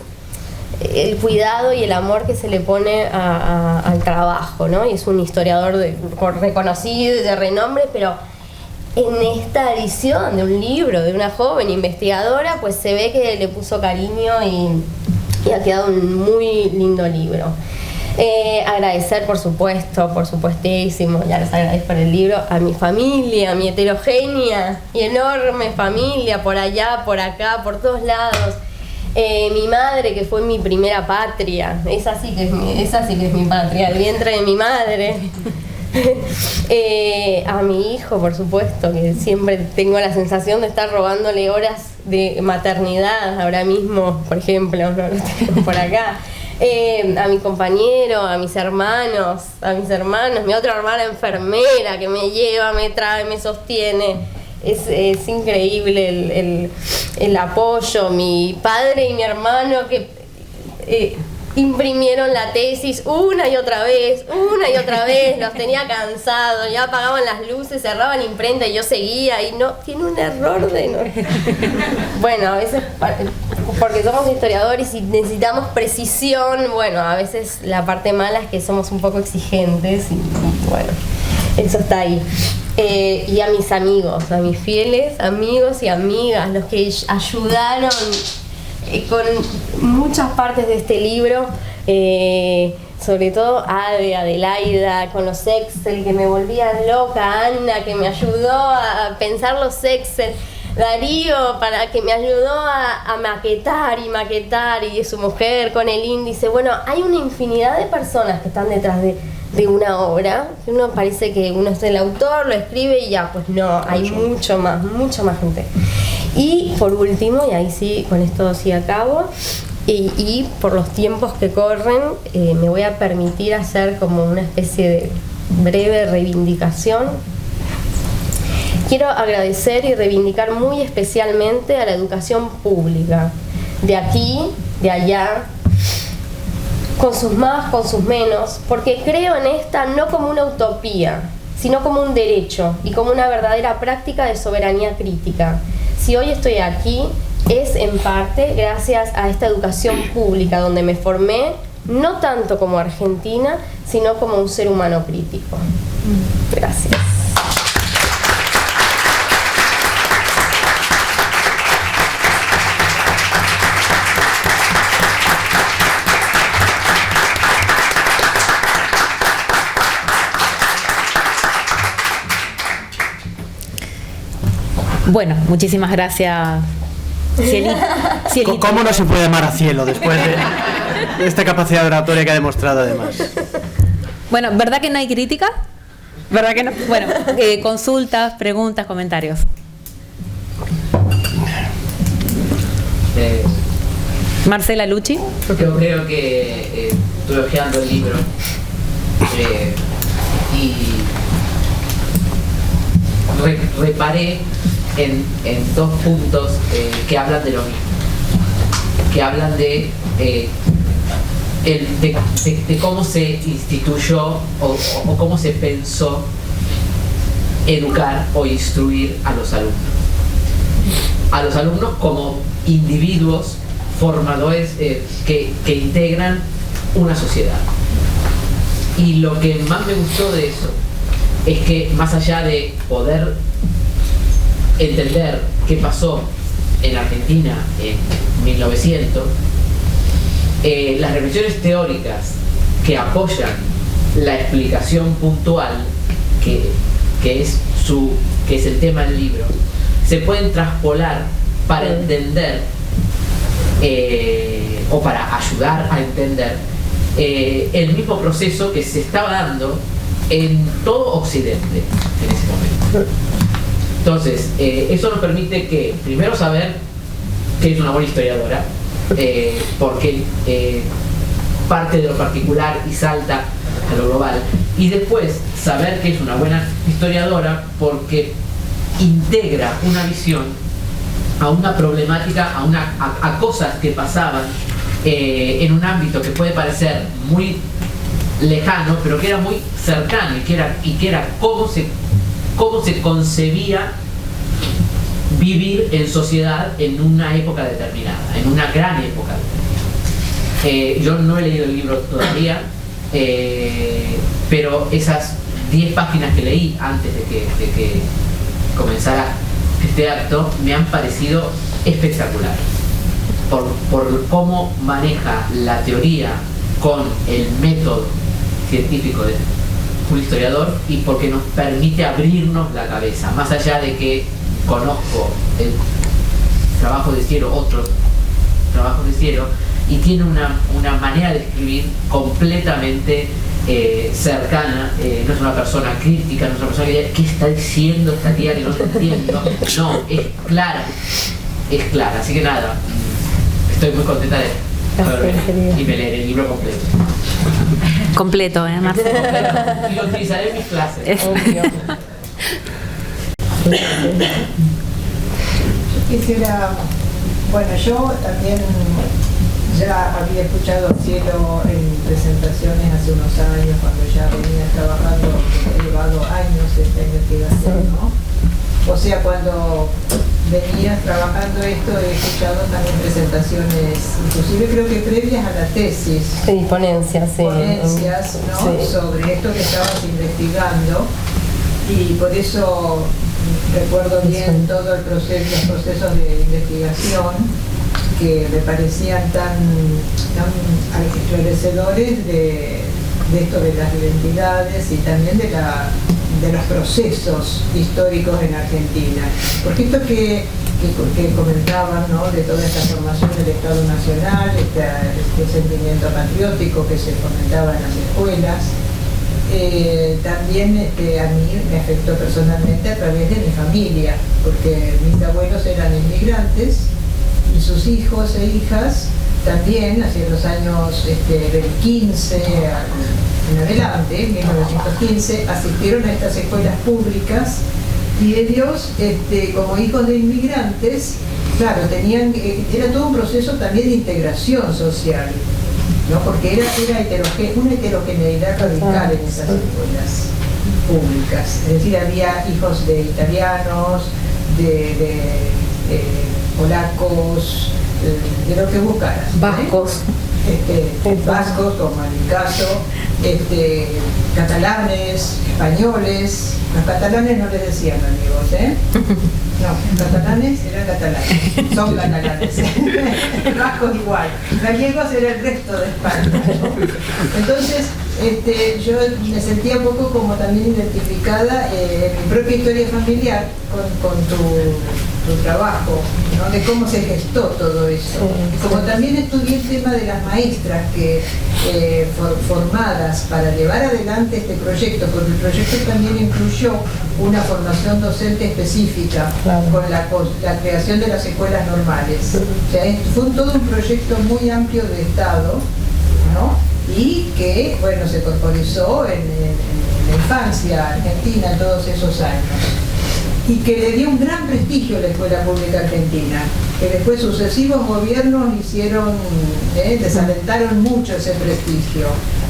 [SPEAKER 5] el cuidado y el amor que se le pone al trabajo, ¿no? Y es un historiador reconocido y de renombre, pero en esta edición de un libro de una joven investigadora pues se ve que le puso cariño y ha quedado un muy lindo libro. Agradecer, por supuestísimo, ya les agradezco en el libro, a mi familia, a mi heterogénea y enorme familia, por allá, por acá, por todos lados. Mi madre, que fue mi primera patria, esa sí que es mi patria, el vientre de mi madre. A mi hijo, por supuesto, que siempre tengo la sensación de estar robándole horas de maternidad ahora mismo, por ejemplo, no lo tengo por acá. A mi compañero, a mis hermanos, mi otra hermana enfermera que me lleva, me trae, me sostiene. Es increíble el apoyo. Mi padre y mi hermano que imprimieron la tesis una y otra vez, los tenía cansados, ya apagaban las luces, cerraban imprenta y yo seguía y no, tiene un error de no. Bueno, a veces porque somos historiadores y necesitamos precisión, bueno, a veces la parte mala es que somos un poco exigentes y bueno, eso está ahí. Y a mis amigos, a mis fieles amigos y amigas, los que ayudaron con muchas partes de este libro, sobre todo Ade, Adelaida, con los Excel que me volvían loca, Ana que me ayudó a pensar los Excel, Darío para que me ayudó a maquetar y su mujer con el índice. Bueno, hay una infinidad de personas que están detrás de una obra. Uno parece que uno es el autor, lo escribe y ya, pues no, hay mucha más gente. Y por último, y ahí sí, con esto sí acabo, y por los tiempos que corren, me voy a permitir hacer como una especie de breve reivindicación. Quiero agradecer y reivindicar muy especialmente a la educación pública, de aquí, de allá, con sus más, con sus menos, porque creo en esta no como una utopía, sino como un derecho y como una verdadera práctica de soberanía crítica. Si hoy estoy aquí, es en parte gracias a esta educación pública donde me formé, no tanto como argentina, sino como un ser humano crítico. Gracias.
[SPEAKER 2] Bueno, muchísimas gracias, Cielito.
[SPEAKER 3] ¿Cómo no se puede amar a Cielo después de esta capacidad oratoria que ha demostrado además?
[SPEAKER 2] Bueno, ¿verdad que no hay crítica? ¿Verdad que no? Bueno, consultas, preguntas, comentarios. Marcela Lucci.
[SPEAKER 6] Yo creo que estuve hojeando el libro y reparé en dos puntos que hablan de lo mismo, que hablan de cómo se instituyó o cómo se pensó educar o instruir a los alumnos como individuos formadores que integran una sociedad. Y lo que más me gustó de eso es que, más allá de poder entender qué pasó en Argentina en 1900, las reflexiones teóricas que apoyan la explicación puntual que es el tema del libro se pueden traspolar para entender o para ayudar a entender el mismo proceso que se estaba dando en todo Occidente en ese momento. Entonces, eso nos permite que, primero, saber que es una buena historiadora, porque parte de lo particular y salta a lo global, y después saber que es una buena historiadora porque integra una visión a una problemática, a cosas que pasaban en un ámbito que puede parecer muy lejano, pero que era muy cercano y que era cómo se concebía vivir en sociedad en una época determinada, en una gran época determinada. Yo no he leído el libro todavía, pero esas 10 páginas que leí antes de que comenzara este acto me han parecido espectaculares por cómo maneja la teoría con el método científico de un historiador y porque nos permite abrirnos la cabeza, más allá de que conozco el trabajo de Cielo, otros trabajos de Cielo, y tiene una manera de escribir completamente cercana, no es una persona crítica, no es una persona que dice, ¿qué está diciendo esta tía que no te entiendo? No, es clara, así que nada, estoy muy contenta de y me leeré el libro completo.
[SPEAKER 2] Completo, Marcelo.
[SPEAKER 6] Y lo utilizaré en mis clases.
[SPEAKER 7] Quisiera, bueno, yo también ya había escuchado a Cielo en presentaciones hace unos años, cuando ya venía trabajando, he llevado años esta investigación, ¿no? O sea, cuando venías trabajando esto, he escuchado también presentaciones, inclusive creo que previas a la tesis.
[SPEAKER 5] Sí, ponencias, sí.
[SPEAKER 7] Ponencias, ¿no?
[SPEAKER 5] Sí.
[SPEAKER 7] Sobre esto que estabas investigando. Y por eso recuerdo bien todo el proceso, los procesos de investigación que me parecían tan esclarecedores de esto de las identidades y también de los procesos históricos en Argentina. Porque esto que comentaban, ¿no? De toda esta formación del Estado Nacional, este sentimiento patriótico que se fomentaba en las escuelas, también a mí me afectó personalmente a través de mi familia, porque mis abuelos eran inmigrantes y sus hijos e hijas también, hacia los años del 15 en adelante, 1915, asistieron a estas escuelas públicas y ellos, como hijos de inmigrantes, claro, era todo un proceso también de integración social, ¿no? Porque era una heterogeneidad radical en esas escuelas públicas. Es decir, había hijos de italianos, de polacos, de lo que buscaras.
[SPEAKER 5] Vascos.
[SPEAKER 7] Vascos, como en mi caso, catalanes, españoles. Los catalanes no les decían amigos, ¿eh? No, catalanes eran catalanes, son catalanes. Vascos igual. Gallegos era el resto de España, ¿no? Entonces, yo me sentía un poco como también identificada en mi propia historia familiar con tu trabajo, ¿no? De cómo se gestó todo eso. Como también estudié el tema de las maestras que formadas para llevar adelante este proyecto, porque el proyecto también incluyó una formación docente específica, claro, con la creación de las escuelas normales. O sea, fue todo un proyecto muy amplio de Estado, ¿no? Y que, bueno, se corporizó en la infancia argentina todos esos años. Y que le dio un gran prestigio a la escuela pública argentina, que después sucesivos gobiernos desalentaron mucho ese prestigio.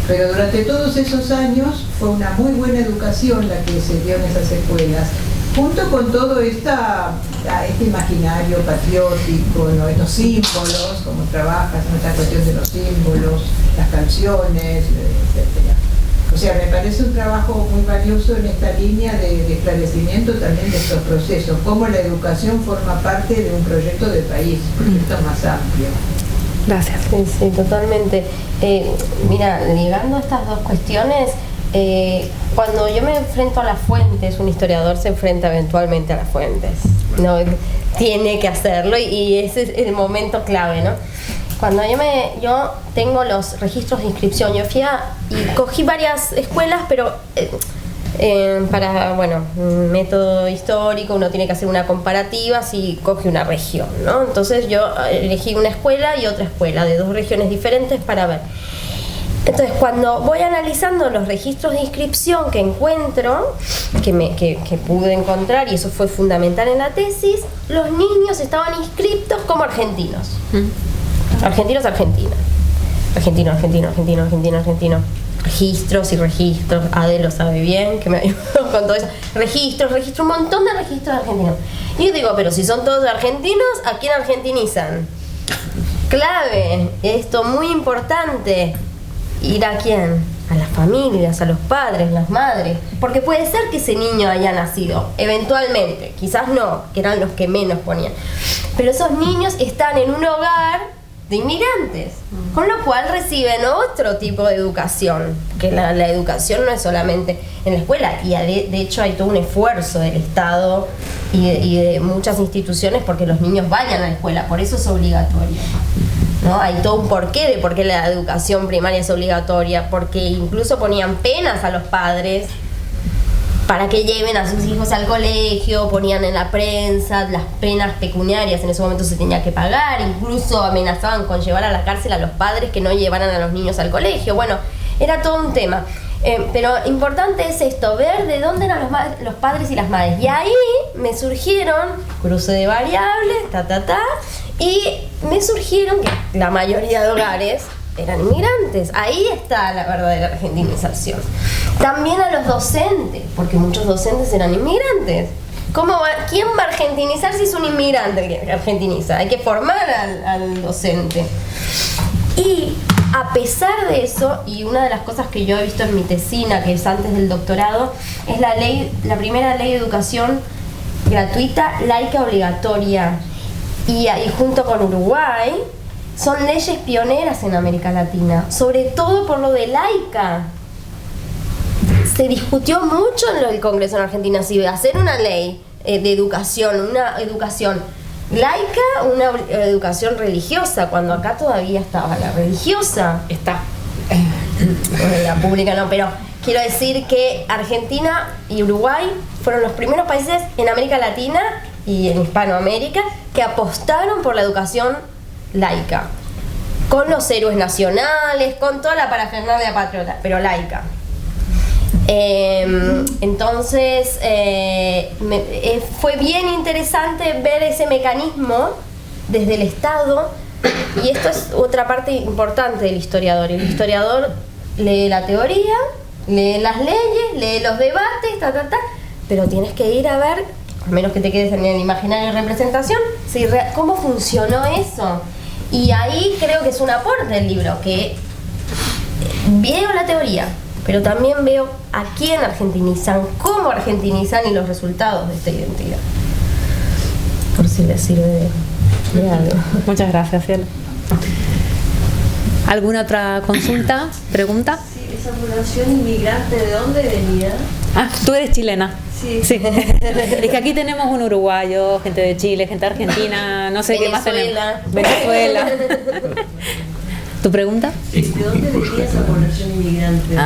[SPEAKER 7] Pero durante todos esos años fue una muy buena educación la que se dio en esas escuelas, junto con todo este imaginario patriótico, ¿no? Estos símbolos, como trabajas en esta cuestión de los símbolos, las canciones, etc. O sea, me parece un trabajo muy valioso en esta línea de esclarecimiento también de estos procesos, cómo la educación forma parte de un proyecto de país, un proyecto más amplio.
[SPEAKER 2] Gracias.
[SPEAKER 5] Sí, totalmente. Mira, ligando estas dos cuestiones, cuando yo me enfrento a las fuentes, un historiador se enfrenta eventualmente a las fuentes, ¿no? Tiene que hacerlo y ese es el momento clave, ¿no? Cuando yo tengo los registros de inscripción, yo fui y cogí varias escuelas, pero para, bueno, un método histórico uno tiene que hacer una comparativa si coge una región, ¿no? Entonces yo elegí una escuela y otra escuela de dos regiones diferentes para ver. Entonces, cuando voy analizando los registros de inscripción que encuentro, que pude encontrar, y eso fue fundamental en la tesis, los niños estaban inscriptos como argentinos. Argentinos. Registros y registros. Ade lo sabe bien, que me ayudó con todo eso. Registros, un montón de registros argentinos. Y yo digo, pero si son todos argentinos, ¿a quién argentinizan? Clave, esto muy importante. ¿Ir a quién? A las familias, a los padres, las madres. Porque puede ser que ese niño haya nacido, eventualmente, quizás no, que eran los que menos ponían. Pero esos niños están en un hogar de inmigrantes, con lo cual reciben otro tipo de educación, que la educación no es solamente en la escuela, y de hecho hay todo un esfuerzo del Estado y de muchas instituciones porque los niños vayan a la escuela, por eso es obligatorio, ¿no? Hay todo un porqué de por qué la educación primaria es obligatoria, porque incluso ponían penas a los padres para que lleven a sus hijos al colegio, ponían en la prensa las penas pecuniarias, en ese momento se tenía que pagar, incluso amenazaban con llevar a la cárcel a los padres que no llevaran a los niños al colegio. Bueno, era todo un tema. Pero importante es esto, ver de dónde eran los padres y las madres. Y ahí me surgieron cruce de variables, y me surgieron que la mayoría de hogares eran inmigrantes. Ahí está la verdadera argentinización. También a los docentes, porque muchos docentes eran inmigrantes. ¿Quién va a argentinizar si es un inmigrante que argentiniza? Hay que formar al docente. Y a pesar de eso, y una de las cosas que yo he visto en mi tesina, que es antes del doctorado, es la primera ley de educación gratuita, laica, obligatoria. Y junto con Uruguay, son leyes pioneras en América Latina, sobre todo por lo de laica. Se discutió mucho en el Congreso en Argentina si hacer una ley de educación, una educación laica, una educación religiosa, cuando acá todavía estaba la religiosa.
[SPEAKER 2] Está.
[SPEAKER 5] Bueno, la pública no, pero quiero decir que Argentina y Uruguay fueron los primeros países en América Latina y en Hispanoamérica que apostaron por la educación laica, con los héroes nacionales, con toda la parafernalia patriota, pero laica. Entonces fue bien interesante ver ese mecanismo desde el Estado, y esto es otra parte importante del historiador. El historiador lee la teoría, lee las leyes, lee los debates, pero tienes que ir a ver, a menos que te quedes en el imaginario de representación, cómo funcionó eso. Y ahí creo que es un aporte del libro, que veo la teoría, pero también veo a quién argentinizan, cómo argentinizan y los resultados de esta identidad. Por si les sirve de algo.
[SPEAKER 2] Muchas gracias, Cielo. ¿Alguna otra consulta, pregunta?
[SPEAKER 8] Sí, esa población inmigrante, ¿de dónde venía?
[SPEAKER 2] Ah, tú eres chilena.
[SPEAKER 8] Sí.
[SPEAKER 2] Sí. Es que aquí tenemos un uruguayo, gente de Chile, gente de Argentina, no sé qué más tenemos. Venezuela. ¿Tu pregunta?
[SPEAKER 8] ¿De dónde venía esa población inmigrante?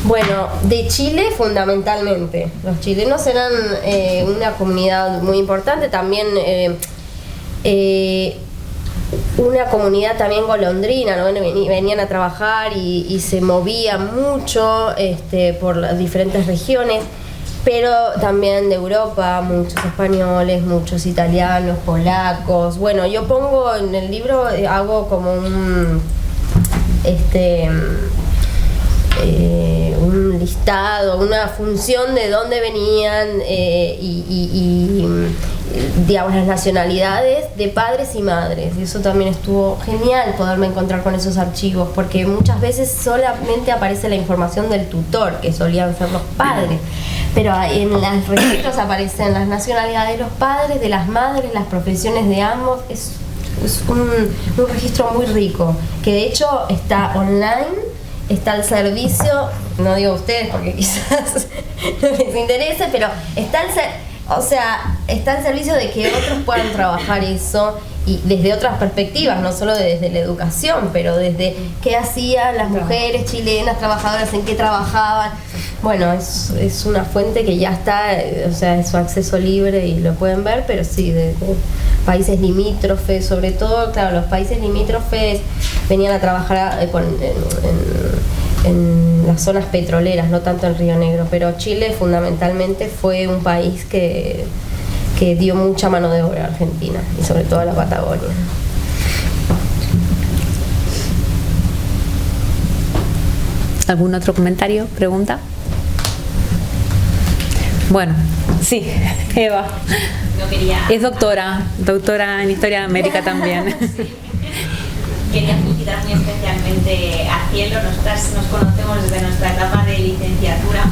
[SPEAKER 5] Bueno, de Chile fundamentalmente. Los chilenos eran una comunidad muy importante, también una comunidad también golondrina, ¿no? Venían a trabajar y se movían mucho por las diferentes regiones, pero también de Europa, muchos españoles, muchos italianos, polacos. Bueno, yo pongo en el libro, hago como un listado, una función de dónde venían y digamos las nacionalidades de padres y madres. Y eso también estuvo genial, poderme encontrar con esos archivos, porque muchas veces solamente aparece la información del tutor, que solían ser los padres, pero en los registros aparecen las nacionalidades de los padres, de las madres, las profesiones de ambos. Es un registro muy rico, que de hecho está online. Está al servicio, no digo ustedes porque quizás no les interese, pero está al servicio de que otros puedan trabajar eso, y desde otras perspectivas, no solo desde la educación, pero desde qué hacían las mujeres chilenas trabajadoras, en qué trabajaban. Bueno, es una fuente que ya está, o sea, es su acceso libre y lo pueden ver, pero sí, de países limítrofes, sobre todo, claro, los países limítrofes venían a trabajar en las zonas petroleras, no tanto en Río Negro, pero Chile fundamentalmente fue un país que dio mucha mano de obra a Argentina y sobre todo a la Patagonia.
[SPEAKER 2] ¿Algún otro comentario, pregunta? Bueno, sí, Eva.
[SPEAKER 9] No quería...
[SPEAKER 2] Es doctora en Historia de América también.
[SPEAKER 9] Sí. Quería felicitar muy especialmente a Cielo. Nosotras nos conocemos desde nuestra etapa de licenciatura.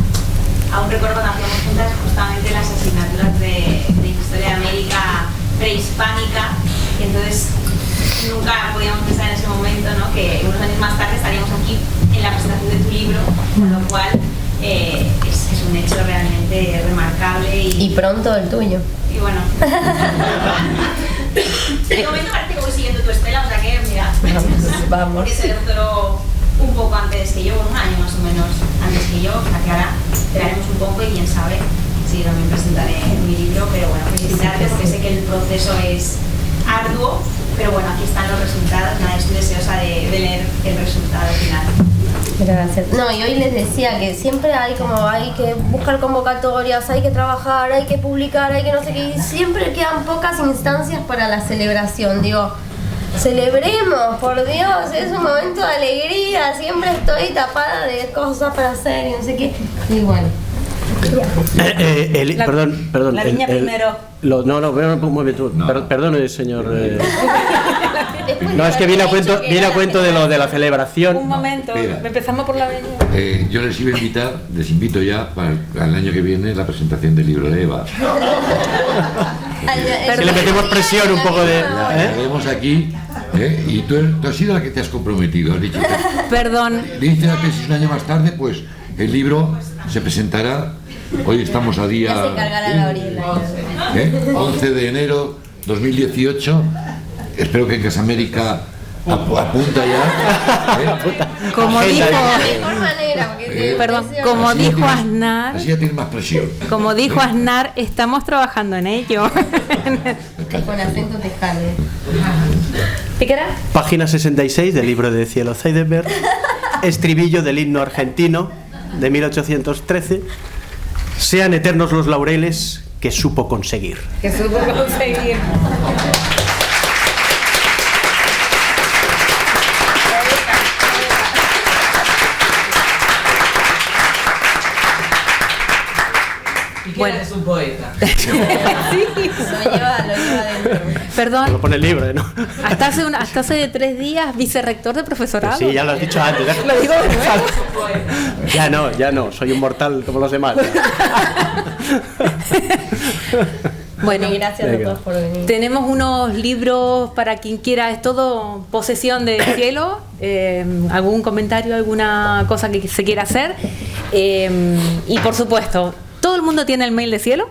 [SPEAKER 9] Aún recuerdo cuando hacíamos juntas justamente las asignaturas de Historia de América prehispánica. Y entonces nunca podíamos pensar en ese momento, ¿no? Que unos años más tarde estaríamos aquí en la presentación de tu libro, con lo cual es un hecho realmente remarcable
[SPEAKER 5] Y pronto el tuyo.
[SPEAKER 9] y bueno. De momento parece que voy siguiendo tu estela, o sea que mira,
[SPEAKER 5] Vamos.
[SPEAKER 9] porque se doctoró un poco antes que yo, un año más o menos antes que yo, o sea que ahora esperaremos un poco y quién sabe si también presentaré mi libro, pero bueno, felicitarte porque sé que el proceso es arduo, pero bueno, aquí están los resultados, nada, estoy deseosa de leer el resultado final.
[SPEAKER 5] Gracias. No, y hoy les decía que siempre hay que buscar convocatorias, hay que trabajar, hay que publicar, hay que no sé qué, y siempre quedan pocas instancias para la celebración. Digo, celebremos, por Dios, es un momento de alegría, siempre estoy tapada de cosas para hacer y no sé qué. Y bueno.
[SPEAKER 3] Perdón.
[SPEAKER 2] La viña primero.
[SPEAKER 3] Muy bien, tú.
[SPEAKER 4] No.
[SPEAKER 3] Perdone, señor.
[SPEAKER 5] Después
[SPEAKER 3] No, es que viene a cuento de lo de la
[SPEAKER 2] Un
[SPEAKER 3] celebración.
[SPEAKER 2] momento,
[SPEAKER 4] Mira.
[SPEAKER 2] empezamos por la viña.
[SPEAKER 4] Yo les invito ya para el año que viene la presentación del libro de Eva.
[SPEAKER 3] Que le metemos presión un poco de.
[SPEAKER 4] La haremos aquí, y tú has sido la que te has comprometido, has dicho.
[SPEAKER 2] Perdón.
[SPEAKER 4] Dice la tesis un año más tarde, pues el libro se presentará. Hoy estamos a día
[SPEAKER 5] Ya se cargará Gabriela.
[SPEAKER 4] 11 de enero 2018. Espero que en Casamérica apunta ya.
[SPEAKER 2] Como
[SPEAKER 3] Agenda.
[SPEAKER 2] dijo,
[SPEAKER 5] De la mejor manera, porque
[SPEAKER 2] perdón,
[SPEAKER 5] presión.
[SPEAKER 2] como
[SPEAKER 4] Así ya
[SPEAKER 2] dijo
[SPEAKER 4] tienes-
[SPEAKER 2] Aznar,
[SPEAKER 4] Así ya tienes más presión.
[SPEAKER 2] como dijo Aznar, estamos trabajando en ello.
[SPEAKER 5] Con acento tejano.
[SPEAKER 2] ¿Qué era?
[SPEAKER 3] Página 66 del libro de Cielo Heidelberg. Estribillo del himno argentino de 1813. Sean eternos los laureles que supo conseguir.
[SPEAKER 2] Que supo conseguir.
[SPEAKER 6] ¿Y qué
[SPEAKER 2] Bueno.
[SPEAKER 6] es un poeta?
[SPEAKER 5] Lo lleva adentro.
[SPEAKER 3] Lo
[SPEAKER 2] Perdón,
[SPEAKER 3] pone el libro, ¿no?
[SPEAKER 2] hasta hace 3 días vicerrector de profesorado.
[SPEAKER 3] Sí, ya lo has dicho antes.
[SPEAKER 2] Lo digo de nuevo.
[SPEAKER 3] Ya no, soy un mortal como los demás.
[SPEAKER 2] Bueno,
[SPEAKER 5] Y gracias a
[SPEAKER 3] venga.
[SPEAKER 5] todos por venir.
[SPEAKER 2] tenemos unos libros para quien quiera, es todo posesión del cielo. Algún comentario, alguna cosa que se quiera hacer. Y por supuesto, ¿todo el mundo tiene el mail de cielo?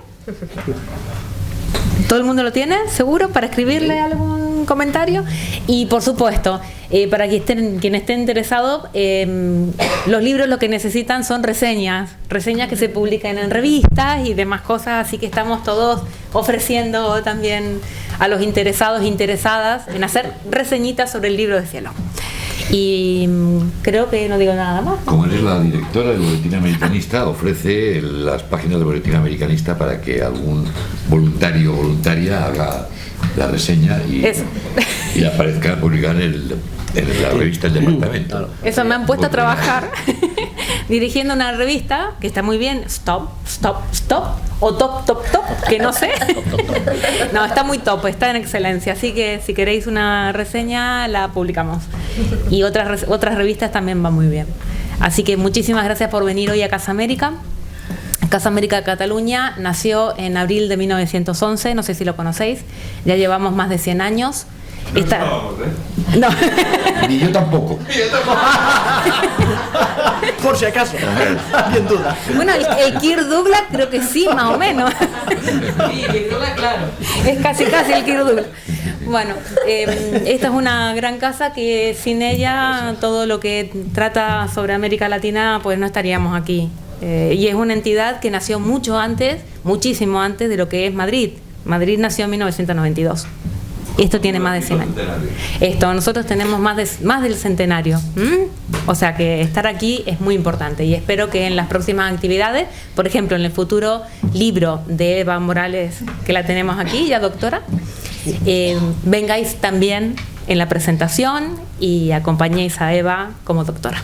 [SPEAKER 2] ¿Todo el mundo lo tiene? ¿Seguro? ¿Para escribirle algún comentario? Y por supuesto, para quien esté interesado, los libros lo que necesitan son reseñas que se publican en revistas y demás cosas, así que estamos todos ofreciendo también a los interesados e interesadas en hacer reseñitas sobre el libro de cielo. Y creo que no digo nada más.
[SPEAKER 4] Como eres la directora del Boletín Americanista, ofrece las páginas del Boletín Americanista para que algún voluntario o voluntaria haga la reseña y aparezca publicada en la revista del departamento.
[SPEAKER 2] Eso me han puesto a trabajar dirigiendo una revista que está muy bien, Stop, o Top, que no sé. No, está muy top, está en excelencia, así que si queréis una reseña la publicamos. Y otras revistas también van muy bien. Así que muchísimas gracias por venir hoy a Casa América. Casa América de Cataluña nació en abril de 1911, no sé si lo conocéis, ya llevamos más de 100 años. No.
[SPEAKER 4] Ni yo tampoco.
[SPEAKER 3] Por si acaso, alguien duda.
[SPEAKER 2] Bueno, el Kirk Douglas creo que sí, más o menos.
[SPEAKER 6] Sí, claro.
[SPEAKER 2] Es casi el Kirk Douglas. Bueno, esta es una gran casa que sin ella todo lo que trata sobre América Latina pues no estaríamos aquí. Y es una entidad que nació mucho antes, muchísimo antes de lo que es Madrid. Madrid nació en 1992. Esto tiene más de 100 años. Nosotros tenemos más del centenario. O sea que estar aquí es muy importante y espero que en las próximas actividades, por ejemplo en el futuro libro de Eva Morales, que la tenemos aquí, ya doctora, vengáis también en la presentación y acompañéis a Eva como doctora.